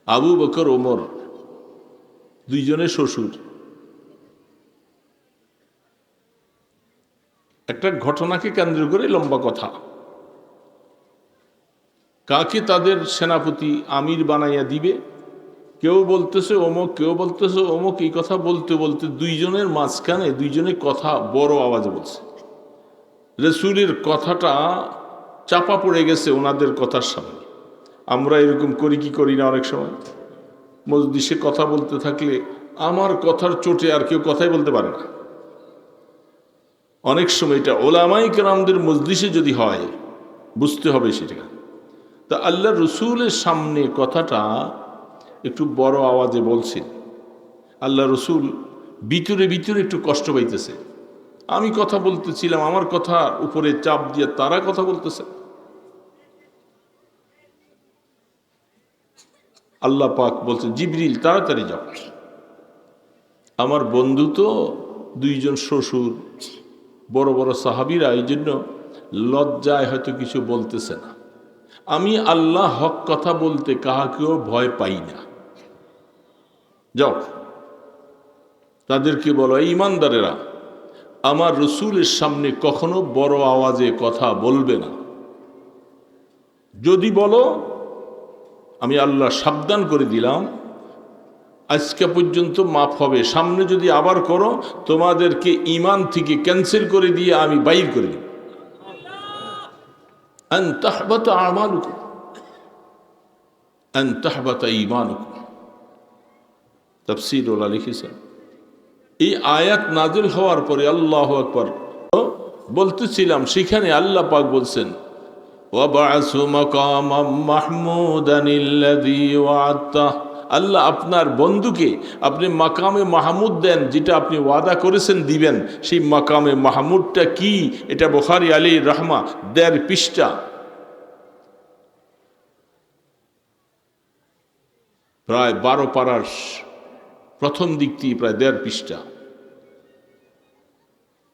S1: আবু বকর ওমর দুইজনে শ্বশুর। একটা ঘটনাকে কেন্দ্র করে লম্বা কথা। কাকে তাদের সেনাপতি আমির বানাইয়া দিবে, কেউ বলতেছে অমুক, কেউ বলতেছে অমুক। এই কথা বলতে বলতে দুইজনের মাঝখানে দুইজনে কথা বড় আওয়াজে বলছে। রাসূলের কথাটা চাপা পড়ে গেছে ওনাদের কথার সামনে। আমরা এরকম করি কি করি না? অনেক সময় মজলিসে কথা বলতে থাকলে আমার কথার চোটে আর কেউ কথাই বলতে পারে না। অনেক সময় এটা ওলামায়ে কেরামদের মজলিসে যদি হয় বুঝতে হবে সেটা। তা আল্লাহ রসুলের সামনে কথাটা একটু বড় আওয়াজে বলছেন। আল্লাহ রসুল ভিতরে ভিতরে একটু কষ্ট পাইতেছে। আমি কথা বলতেছিলাম, আমার কথার উপরে চাপ দিয়ে তারা কথা বলতেছে। আল্লাহ পাক বলছেন, জিবরিল তাড়াতাড়ি যাও। আমার বন্ধু তো দুইজন শ্বশুর, বড় বড় সাহাবীরা, এই জন্য লজ্জায় হয়তো কিছু বলতেছে না। আমি আল্লাহ হক কথা বলতে কাহাকেও ভয় পাই না। যাও তাদেরকে বলো, এই ইমানদারেরা আমার রসুলের সামনে কখনো বড় আওয়াজে কথা বলবে না। যদি বলো আমি আল্লাহ সাবধান করে দিলাম, আজকে পর্যন্ত মাফ হবে। সামনে যদি আবার করো তোমাদেরকে ঈমান থেকে ক্যান্সেল করে দিয়ে আমি বাইর করে দিব। আন তাহবাতা আমালুকুম আন তাহবাতা ঈমানুকুম। তাফসীর ওয়ালা লিখেছেন, এই আয়াত নাযিল হওয়ার পরে আল্লাহু আকবার বলতেছিলাম, সেখানে আল্লাহ পাক বলছেন, ওয়াবআসু মাকামাম মাহমুদানিল্লাযী ওয়া'আদতা। আল্লাহ আপনার বন্ধুকে আপনি মাকামে মাহমুদ দেন, যেটা আপনি ওয়াদা করেছেন দিবেন। সেই মাকামে মাহমুদটা কি? এটা বুখারী আলাইহির রাহমা ১.৫ পৃষ্ঠা, প্রায় ১২ পারার প্রথম দিক থেকে প্রায় ১.৫ পৃষ্ঠা।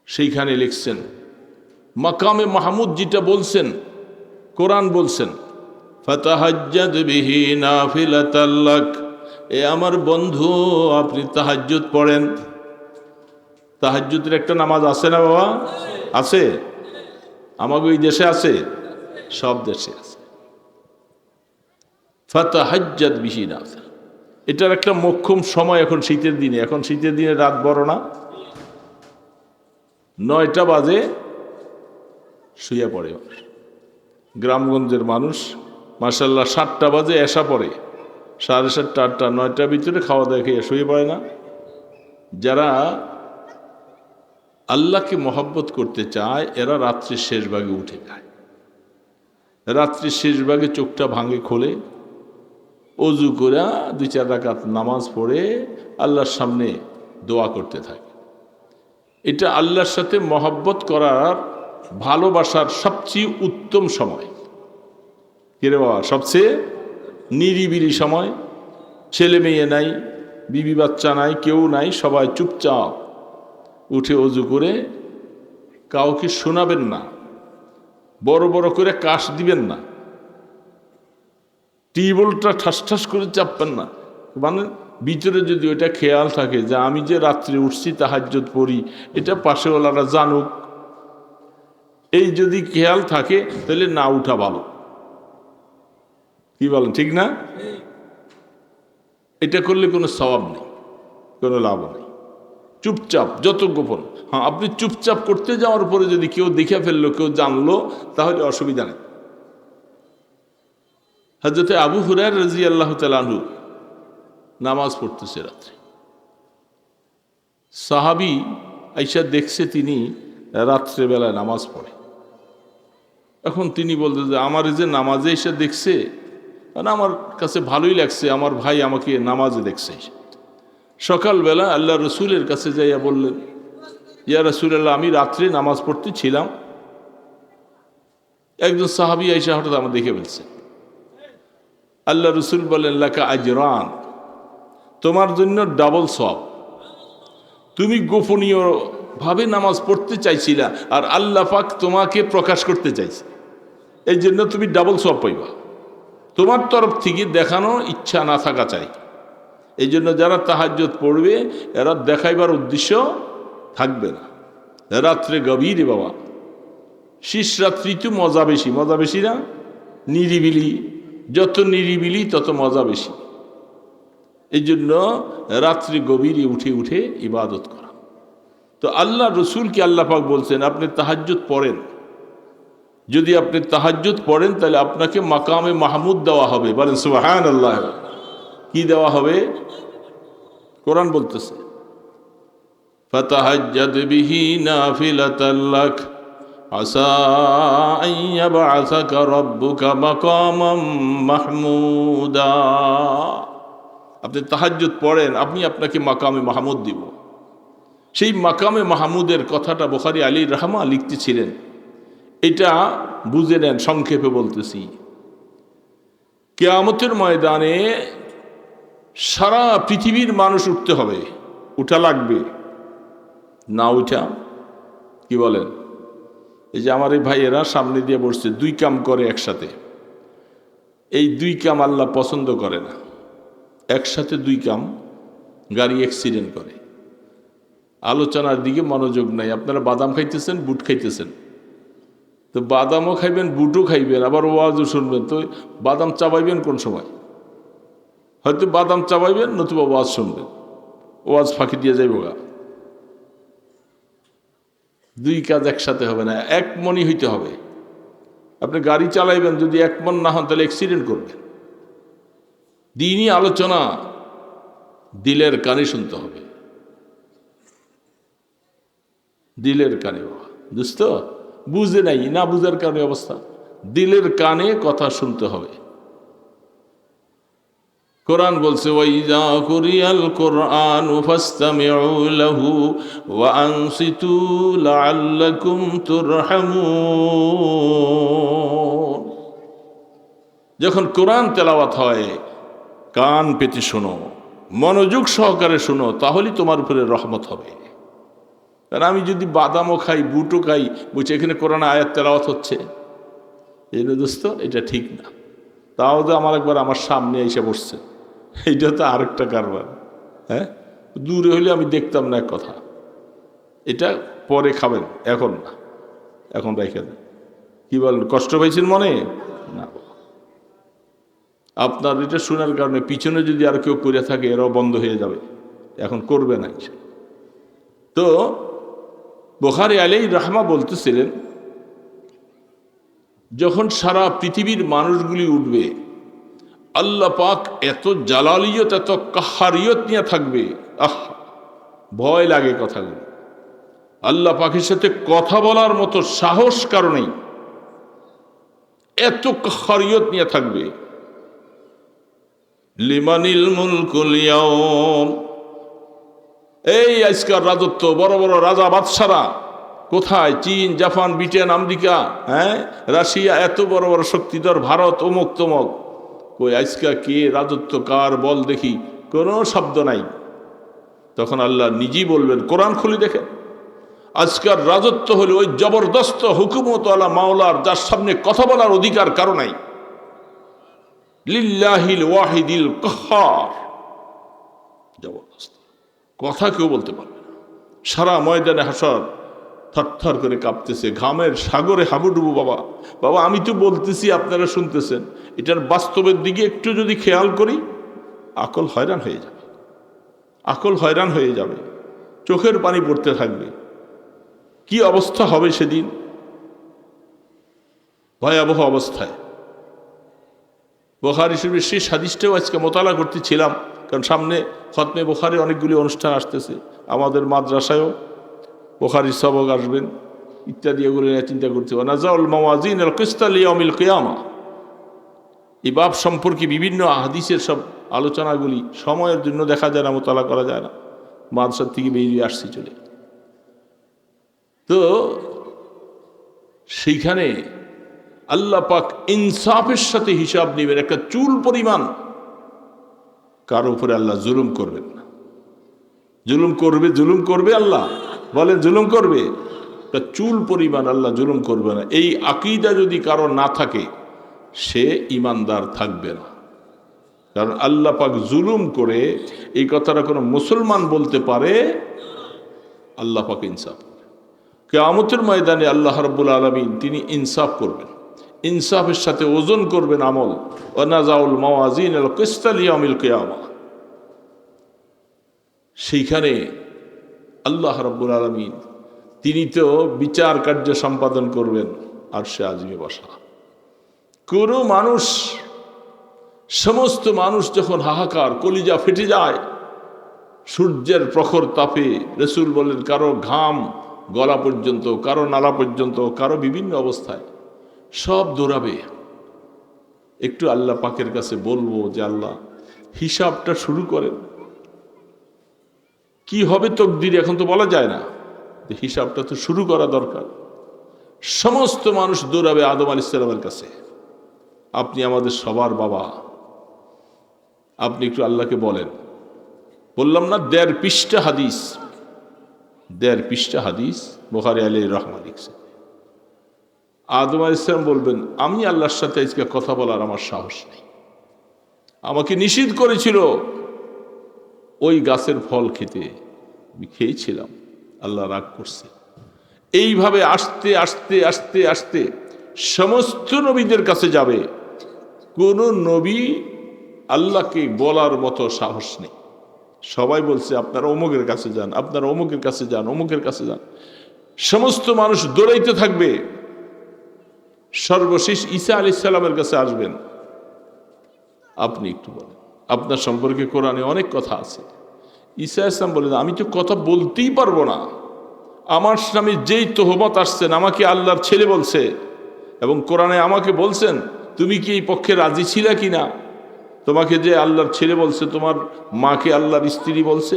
S1: সেইখানে লিখছেন মাকামে মাহমুদ যেটা বলছেন, কোরআন বলছেন, ফাতাহাজ্জাদ বিহি নাফিলাতাল লাক। এ আমার বন্ধু আপনি তাহাজ্জুদ পড়েন। তাহাজ্জুদের একটা নামাজ আছে না বাবা? আছে। আমাদের এই দেশে আছে, সব দেশে আছে। ফাতাহাজ্জাদ বিহি নাফিলা, এটার একটা মোক্ষম সময়। এখন শীতের দিনে, এখন শীতের দিনে রাত বড় না, ৯টা বাজে শুয়ে পড়ে মানুষ। গ্রামগঞ্জের মানুষ মাশাআল্লাহ ৭টা বাজে এশা পড়ে, ৭:৩০, ৮টা, ৯টার ভিতরে খাওয়া দাওয়া খেয়ে শুয়ে পড়ে না। যারা আল্লাহকে মহব্বত করতে চায় এরা রাত্রির শেষ ভাগে উঠে যায়। রাত্রির শেষ ভাগে চোখটা ভাঙে, খোলে, অজু করে ২-৪ রাকাত নামাজ পড়ে আল্লাহর সামনে দোয়া করতে থাকে। এটা আল্লাহর সাথে মহব্বত করার, ভালোবাসার সবচেয়ে উত্তম সময়। কিরে বাবা? সবচেয়ে নিরিবিলি সময়। ছেলে মেয়ে নাই, বিবি বাচ্চা নাই, কেউ নাই, সবাই চুপচাপ উঠে অজু করে, কাউকে শোনাবেন না, বড় বড় করে কাশ দিবেন না, টিউবওয়েলটা ঠাস ঠাস করে চাপবেন না। মানে ভিতরে যদি ওইটা খেয়াল থাকে যে আমি যে রাত্রে উঠছি তাহাজ্জুদ পড়ি, এটা পাশেওয়ালারা জানুক, এই যদি খেয়াল থাকে তাহলে না উঠা ভালো। কি বলেন? ঠিক না? এটা করলে কোনো সওয়াব নেই, কোনো লাভ নেই। চুপচাপ, যত গোপন। হ্যাঁ, আপনি চুপচাপ করতে যাওয়ার পরে যদি কেউ দেখে ফেললো, কেউ জানলো, তাহলে অসুবিধা নেই। হযরত আবু হুরায়রা রাদিয়াল্লাহু তাআলা আনহু নামাজ পড়তেছে রাত্রে। সাহাবী আয়েশা দেখছে তিনি রাত্রেবেলায় নামাজ পড়ে। এখন তিনি বলতে যে আমার এই যে নামাজে এসে দেখছে, মানে আমার কাছে ভালোই লাগছে, আমার ভাই আমাকে নামাজে দেখছে। সকালবেলা আল্লাহ রসুলের কাছে যাইয়া বললেন, ইয়া রাসূলুল্লাহ, আমি রাত্রে নামাজ পড়তে ছিলাম, একজন সাহাবী আয়েশা হঠাৎ আমার দেখে ফেলছে। আল্লাহ রসুল বলেন, লাকা আজরান, তোমার জন্য ডাবল সওয়াব। তুমি গোপনীয় ভাবে নামাজ পড়তে চাইছিলা, আর আল্লাহ পাক তোমাকে প্রকাশ করতে চাইছে, এই জন্য তুমি ডাবল সওয়াব পাইবা। তোমার তরফ থেকে দেখানো ইচ্ছা না থাকা চাই, এই জন্য যারা তাহাজ্জুদ পড়বে এরা দেখাইবার উদ্দেশ্য থাকবে না। রাত্রে গভীরে বাবা, শেষ রাত্রি তো মজা বেশি না? নিরিবিলি, যত নিরিবিলি তত মজা বেশি। এই জন্য রাত্রি গভীরে উঠে উঠে ইবাদত করা। তো আল্লাহ রসুলকে আল্লাহ পাক বলছেন আপনি তাহাজ্জুদ পড়েন। যদি আপনি তাহাজ্জুদ পড়েন তাহলে আপনাকে মাকামে মাহমুদ দেওয়া হবে। বলেন সুবহানাল্লাহ। কি দেওয়া হবে? কোরআন বলতেছে ফাতাহাজ্জাদ বিহি নাফিলাতাল লাক আসা আন ইয়াবআসাকা রাব্বুকা মাকামান মাহমুদা। আপনি তাহাজ্জুদ পড়েন, আপনাকে মাকামে মাহমুদ দিব। সেই মাকামে মাহমুদের কথাটা বুখারী আলী রাহমা লিখতেছিলেন। এটা বুঝে নেন, সংক্ষেপে বলতেছি। কিয়ামতের ময়দানে সারা পৃথিবীর মানুষ উঠতে হবে, উঠা লাগবে। না উঠা কি বলেন? এই যে আমার এই ভাইয়েরা সামনে দিয়ে বসছে, দুই কাম করে একসাথে। এই দুই কাম আল্লাহ পছন্দ করে না। একসাথে দুই কাম, গাড়ি অ্যাক্সিডেন্ট করে। আলোচনার দিকে মনোযোগ নাই। আপনারা বাদাম খাইতেছেন, বুট খাইতেছেন, তো বাদামও খাইবেন, বুটও খাইবেন, আবার ওয়াজও শুনবেন। তো বাদাম চাবাইবেন কোন সময়? হয়তো বাদাম চাবাইবেন, নতুবা ওয়াজ শুনবেন। ওয়াজ ফাঁকি দিয়ে যাইব গা। দুই কাজ একসাথে হবে না, এক মনই হইতে হবে। আপনি গাড়ি চালাইবেন, যদি এক মন না হন তাহলে অ্যাক্সিডেন্ট করবেন। দিনই আলোচনা দিলের কানে শুনতে হবে, দিলের কানে। বাবা বুঝত, বুঝে নাই, না বুঝার কারণে অবস্থা। দিলের কানে কথা শুনতে হবে। কোরআন বলছে ওয়াইযা কুরিয়াল কুরআনু ফাসতামিউ লাহু ওয়া আনসিতু লাআল্লাকুম তুরহামুন। যখন কোরআন তেলাওয়াত হয় কান পেতে শোনো, মনোযোগ সহকারে শোনো, তাহলেই তোমার উপরে রহমত হবে। কারণ আমি যদি বাদামও খাই, বুটও খাই, বুঝছি এখানে কোরআন আয়াত তেলাওয়াত হচ্ছে, এই দোস্ত এটা ঠিক না। তাও তো আমার একবার আমার সামনে এসে বসছে, এইটা তো আরেকটা কারবার। হ্যাঁ, দূরে হইলে আমি দেখতাম না এক কথা। এটা পরে খাবেন, এখন না, এখন রেখে দেন। কি বলেন, কষ্ট পাইছেন মনে? না, আপনার এটা শোনার কারণে পিছনে যদি আর কেউ করে থাকে এরাও বন্ধ হয়ে যাবে, এখন করবে না। তো বুখারী আলাইহির রাহমা বলতেছিলেন যখন সারা পৃথিবীর মানুষগুলি উঠবে, আল্লাহ পাক এত জালালিয়ত, এত কাহারিয়ত নিয়ে থাকবে, ভয় লাগে কথাগুলো। আল্লাহ পাকের সাথে কথা বলার মতো সাহস কারণেই এত কাহারিয়ত নিয়ে থাকবে। লিমানিল মুলকুল ইয়াউম, এই আজকার রাজত্ব, বড় বড় রাজা বাদশারা কোথায়? চীন, জাপান, ব্রিটেন, আমেরিকা, হ্যাঁ, রাশিয়া, এত বড় বড় শক্তিধর, ভারত, অমুক তমক। কই আজকা কে রাজত্ব, কার বল দেখি? কোনো শব্দ নাই। তখন আল্লাহ নিজেই বলবেন, কোরআন খুলে দেখেন, আজকার রাজত্ব হলো ওই জবরদস্ত হুকুমত আলা মাওলার, যার সামনে কথা বলার অধিকার কারো নাই। লিল্লাহিল ওয়াহিদিল কাহ্হার, জবরদস্ত কথা কেউ বলতে পারবে না। সারা ময়দানে হাসর থরথর করে কাঁপতেছে, ঘামের সাগরে হাবুডুবু। বাবা বাবা, আমি তো বলতেছি, আপনারা শুনতেছেন। এটার বাস্তবের দিকে একটু যদি খেয়াল করি, আকল হয়রান হয়ে যাবে, আকল হয়রান হয়ে যাবে, চোখের পানি পড়তে থাকবে। কি অবস্থা হবে সেদিন, ভয়াবহ অবস্থায়। বুখারী শরীফের শেষ হাদিসটাও আজকে মোতালা করতেছিলাম, কারণ সামনে খতমে বুখারীর অনেকগুলি অনুষ্ঠান আসতেছে। আমাদের মাদ্রাসায়ও বুখারীর সবক আসবেন ইত্যাদি, এগুলো নিয়ে চিন্তা করতে হবে। নাযাউল মাওয়াজিন আল কিসতা লিয়াউমিল কিয়ামা, এই বাব সম্পর্কে বিভিন্ন হাদিসের সব আলোচনাগুলি সময়ের জন্য দেখা যায় না, মোতালা করা যায় না, মাদ্রাসার থেকে বেরিয়ে আসছি চলে। তো সেইখানে আল্লাহ পাক ইনসাফের সাথে হিসাব নেবেন। একটা চুল পরিমাণ কারো উপরে আল্লাহ জুলুম করবেন না। জুলুম করবে আল্লাহ, বলেন জুলুম করবে? একটা চুল পরিমাণ আল্লাহ জুলুম করবে না। এই আকীদা যদি কারো না থাকে, সে ইমানদার থাকবে না। কারণ আল্লাহ পাক জুলুম করে এই কথাটা কোনো মুসলমান বলতে পারে? আল্লাহ পাক ইনসাফ। কিয়ামতের ময়দানে আল্লাহ রাব্বুল আলামিন তিনি ইনসাফ করবেন, ইনসাফের সাথে ওজন করবেন আমল। ওয়া নাযাউল মাওয়াজিনাল কিসতা লিয়াউমিল কিয়ামা। সেইখানে আল্লাহ রাব্বুল আলামিন তিনি তো বিচার কার্য সম্পাদন করবেন আরশে আজিমে বসা। কোনো মানুষ, সমস্ত মানুষ যখন হাহাকার, কলিজা ফেটে যায় সূর্যের প্রখর তাপে, রাসূল বলেন কারো ঘাম গলা পর্যন্ত, কারো নালা পর্যন্ত, কারো বিভিন্ন অবস্থায়, সব দৌড়াবে। একটু আল্লাহ পাকের কাছে বলবো যে আল্লাহ হিসাবটা শুরু করেন। কি হবে তকদির এখন তো বলা যায় না, হিসাবটা তো শুরু করা দরকার। সমস্ত মানুষ দৌড়াবে আদম আলাইহিস সালামের কাছে। আপনি আমাদের সবার বাবা, আপনি একটু আল্লাহকে বলেন। বললাম না ১.৫ পৃষ্ঠা হাদিস, ১.৫ পৃষ্ঠা হাদিস বুখারী আলাইহির রহমা লিখছে। আদম আলাইহিস সালাম বলবেন আমি আল্লাহর সাথে আজকে কথা বলার আমার সাহস নেই। আমাকে নিষেধ করেছিল ওই গাছের ফল খেতে, আমি খেয়েছিলাম, আল্লাহ রাগ করছে। এইভাবে আস্তে আস্তে আস্তে আস্তে সমস্ত নবীদের কাছে যাবে। কোন নবী আল্লাহকে বলার মতো সাহস নেই। সবাই বলছে আপনারা অমুকের কাছে যান, আপনারা অমুকের কাছে যান, অমুকের কাছে যান। সমস্ত মানুষ দৌড়াইতে থাকবে। সর্বশেষ ঈসা আলাইহিস সালামের কাছে আসবেন। আপনি একটু বলেন, আপনার সম্পর্কে কোরআনে অনেক কথা আছে। ঈসা আলাইহিস সালাম বলেন আমি তো কথা বলতেই পারবো না, আমার নামে যেই তোহমত আসছেন, আমাকে আল্লাহর ছেলে বলছে, এবং কোরআনে আমাকে বলছেন তুমি কি এই পক্ষে রাজি ছিলা কিনা? তোমাকে যে আল্লাহর ছেলে বলছে, তোমার মাকে আল্লাহর স্ত্রী বলছে।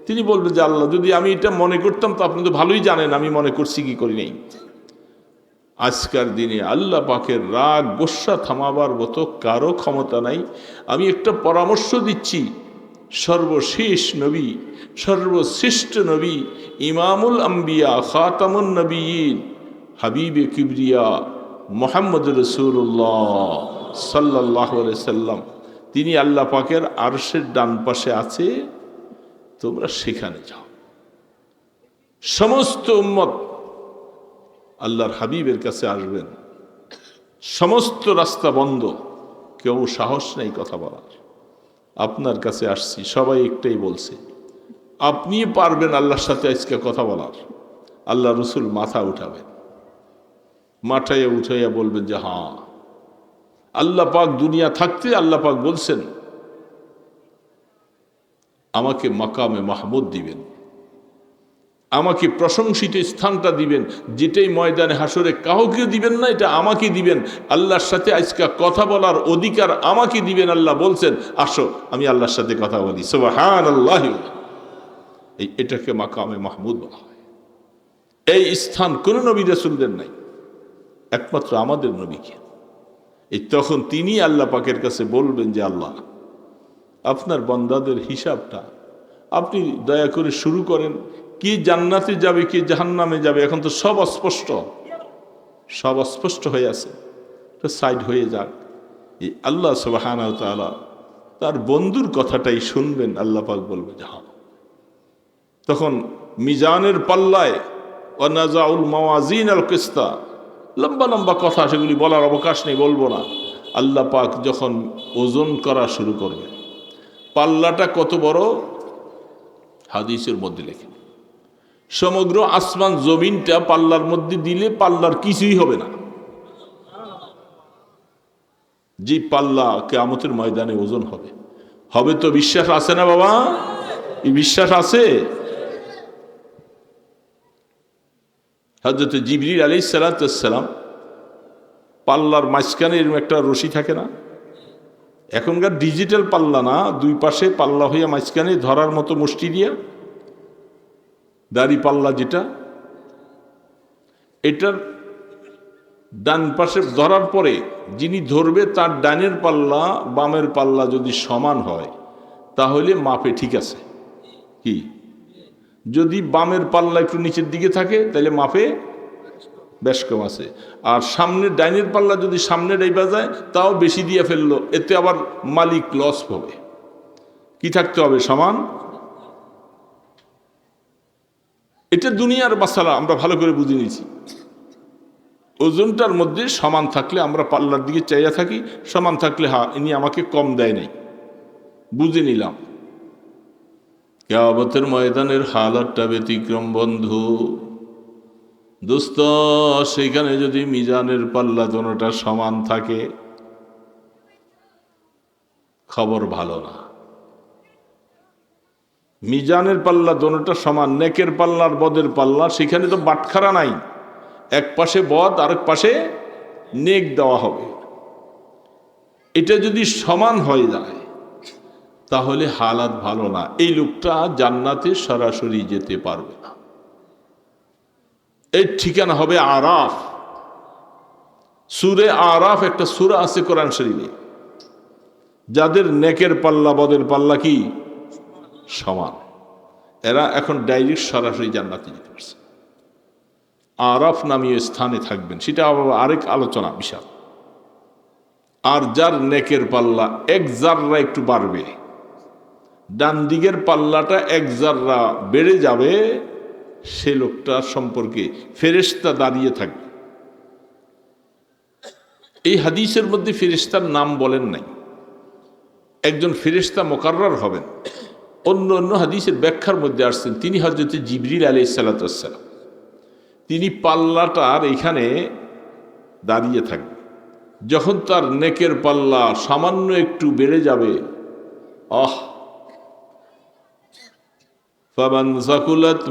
S1: তিনি বলবেন যে আল্লাহ যদি আমি এটা মনে করতাম তো আপনি তো ভালোই জানেন আমি মনে করছি কি করি নাই। আজকের দিনে আল্লাহ পাকের রাগ গোসা থামাবার মতো কারো ক্ষমতা নাই। আমি একটা পরামর্শ দিচ্ছি, সর্বশেষ নবী, সর্বশ্রেষ্ঠ নবী, ইমামুল আম্বিয়া, খাতামুন নবিয়্যিন, হাবিবে কিবরিয়া মুহাম্মদ রাসূলুল্লাহ সাল্লাল্লাহু আলাইহি সাল্লাম, তিনি আল্লাহ পাকের আরশের ডান পাশে আছে, তোমরা সেখানে যাও। সমস্ত উম্মত আল্লাহর হাবিবের কাছে আসবেন। সমস্ত রাস্তা বন্ধ, কেউ সাহস নেই কথা বলার। আপনার কাছে আসছি, সবাই একটাই বলছে আপনি পারবেন আল্লাহর সাথে আজকে কথা বলার। আল্লাহ রসুল মাথা উঠাবেন, মাথায় উঠাইয়া বলবেন যে হ্যাঁ, আল্লাহ পাক দুনিয়া থাকতে আল্লাহ পাক বলছেন আমাকে মাকামে মাহমুদ দিবেন, আমাকে প্রশংসিত স্থানটা দিবেন, যেটাই ময়দানে হাসরে কাউকে দিবেন না, এটা আমাকে দিবেন। আল্লাহর সাথে আজকে কথা বলার অধিকার আমাকে দিবেন। আল্লাহ বলছেন আসো আমি আল্লাহর সাথে কথা বলি। সুবহানাল্লাহ। এটাকে মাকামে মাহমুদ বলা হয়। এই স্থান কোন নবী রাসূলদের নাই, একমাত্র আমাদের নবীকে। তখন তিনি আল্লাহ পাকের কাছে বলবেন যে আল্লাহ আপনার বান্দাদের হিসাবটা আপনি দয়া করে শুরু করেন। কি জান্নাতে যাবে, কি জাহান্নামে যাবে, এখন তো সব অস্পষ্ট, সব অস্পষ্ট হয়ে আছে। তো সাইড হয়ে যাক। এই আল্লাহ সুবহানাহু ওয়া তাআলা তার বন্ধুর কথাটাই শুনবেন। আল্লাহ পাক বলবে যে হ্যাঁ। তখন মিজানের পাল্লায় ওয়া নাযাউল মাওয়াজিনাল কিসতা, লম্বা লম্বা কথা, সেগুলি বলার অবকাশ নেই, বলবো না। আল্লাহ পাক যখন ওজন করা শুরু করবেন, পাল্লাটা কত বড় হাদিসের মধ্যে লেখেন, সমগ্র আসমান জমিনটা পাল্লার মধ্যে দিলে পাল্লার কিছুই হবে না। যে পাল্লা কিয়ামতের ময়দানে ওজন হবে, হবে তো বিশ্বাস আছে না বাবা? এই বিশ্বাস আছে? হযরত জিবরিল আলাইহিস সালাম পাল্লার মাঝখানে এরকম একটা রশি থাকে না, এখনকার ডিজিটাল পাল্লা না, দুই পাশে পাল্লা হইয়া মাঝখানে ধরার মতো মুষ্টি দিয়া দাড়ি পাল্লা, যেটা এটার ডান পাশে ধরার পরে যিনি ধরবে তার ডানের পাল্লা বামের পাল্লা যদি সমান হয় তাহলে মাপে ঠিক আছে। কি যদি বামের পাল্লা একটু নিচের দিকে থাকে তাহলে মাপে বেশ কম আছে। আর সামনের ডাইনের পাল্লা যদি সামনে ডাইবা যায় তাও বেশি দিয়ে ফেললো, এতে আবার মালিক লস হবে। কি থাকতে হবে? সমান। এটা দুনিয়ার মাসালা, আমরা ভালো করে বুঝে নিয়েছি। ওজনটার মধ্যে সমান থাকলে আমরা পাল্লার দিকে চাইয়া থাকি, সমান থাকলে হ্যাঁ ইনি আমাকে কম দেয় নাই, বুঝে নিলাম। কিয়ামতের ময়দানের হালাতটা ব্যতিক্রম বন্ধু। দোস্ত, সেখানে যদি মিজানের পাল্লা দোনোটা সমান থাকে, খবর ভালো না। মিজানের পাল্লা দোনোটা সমান, নেকের পাল্লার বদের পাল্লা, সেখানে তো বাটখারা নাই, এক পাশে বদ আরেক পাশে নেক দেওয়া হবে। এটা যদি সমান হয়ে যায় তাহলে হালাত ভালো না, এই লোকটা জান্নাতে সরাসরি যেতে পারবে না। এই ঠিকানা হবে আরাফ। সূরা আরাফ একটা সূরা আছে কোরআন শরীফে, যাদের নেকের পাল্লা বদের পাল্লা কি সমান, এরা এখন ডাইরেক্ট সরাসরি জান্নাতে যেতে পারছে। আরাফ নামীয় স্থানে থাকবেন, সেটা আবার আরেক আলোচনা বিশাল। আর যার নেকের পাল্লা এক জাররা একটু বাড়বে, ডান দিকের পাল্লাটা এক জাররা বেড়ে যাবে, সে লোকটার সম্পর্কে ফেরেশতা দাঁড়িয়ে থাকবে। এই হাদিসের মধ্যে ফেরেশতার নাম বলেন নাই, একজন ফেরেশতা মুকাররর হবেন। অন্য অন্য হাদিসের ব্যাখ্যার মধ্যে আসছেন তিনি হযরত জিবরিল আলাইহিস সালাতু ওয়াস সালাম। তিনি পাল্লাটার এখানে দাঁড়িয়ে থাকবেন। যখন তার নেকের পাল্লা সামান্য একটু বেড়ে যাবে, ফামান সাকুলাত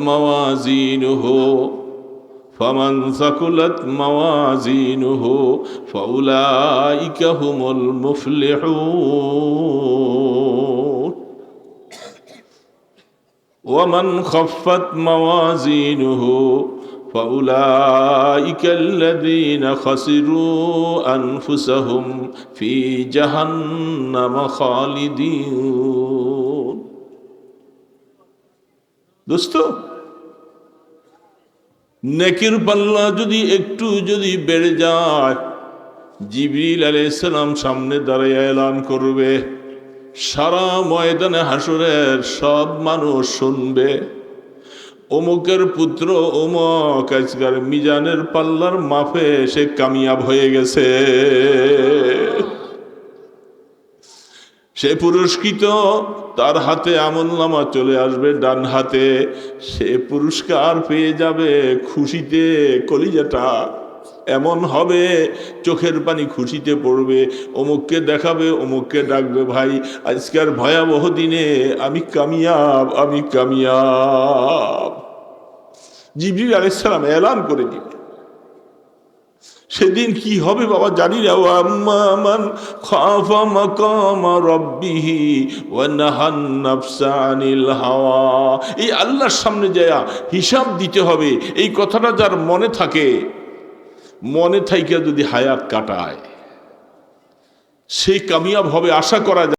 S1: মাওয়াজিনুহু ফাউলাইকা হুমুল মুফলিহুন ওয়া মান খাফফাত মাওয়াজিনুহু ফাউলাইকা আল্লাযীনা খাসিরু আনফুসাহুম ফি জাহান্নাম খালিদিন। দোস্ত, নেকির পাল্লা যদি একটু বেড়ে যায়, জিবরিল আলাইহিস সালাম সামনে দাঁড়িয়ে এলান করবে, সারা ময়দানে হাসরের সব মানুষ শুনবে, অমুকের পুত্র অমুক আজকাল মিজানের পাল্লার মাপে সে কামিয়াব হয়ে গেছে, সে পুরস্কৃত। তার হাতে আমলনামা চলে আসবে ডান হাতে, সে পুরস্কার পেয়ে যাবে, খুশিতে কলিজাটা এমন হবে, চোখের পানি খুশিতে পড়বে, অমুককে দেখাবে, অমুককে ডাকবে, ভাই আজকের ভয়াবহ দিনে আমি কামিয়াব, আমি কামিয়াব। জিবরিল আলাইহিস সালাম এলান করে দিবে। সেদিন কি হবে বাবা জানি না। আম্মা মান খাফা মাকাম রাব্বিহি ওয়া নাহান নাফসা আনিল হাওয়া, এই আল্লাহর সামনে যায় হিসাব দিতে হবে। এই কথাটা যার মনে থাকে, মনে থাইকা যদি হায়াত কাটায়, সে কামিয়াব হবে, আশা করা যায়।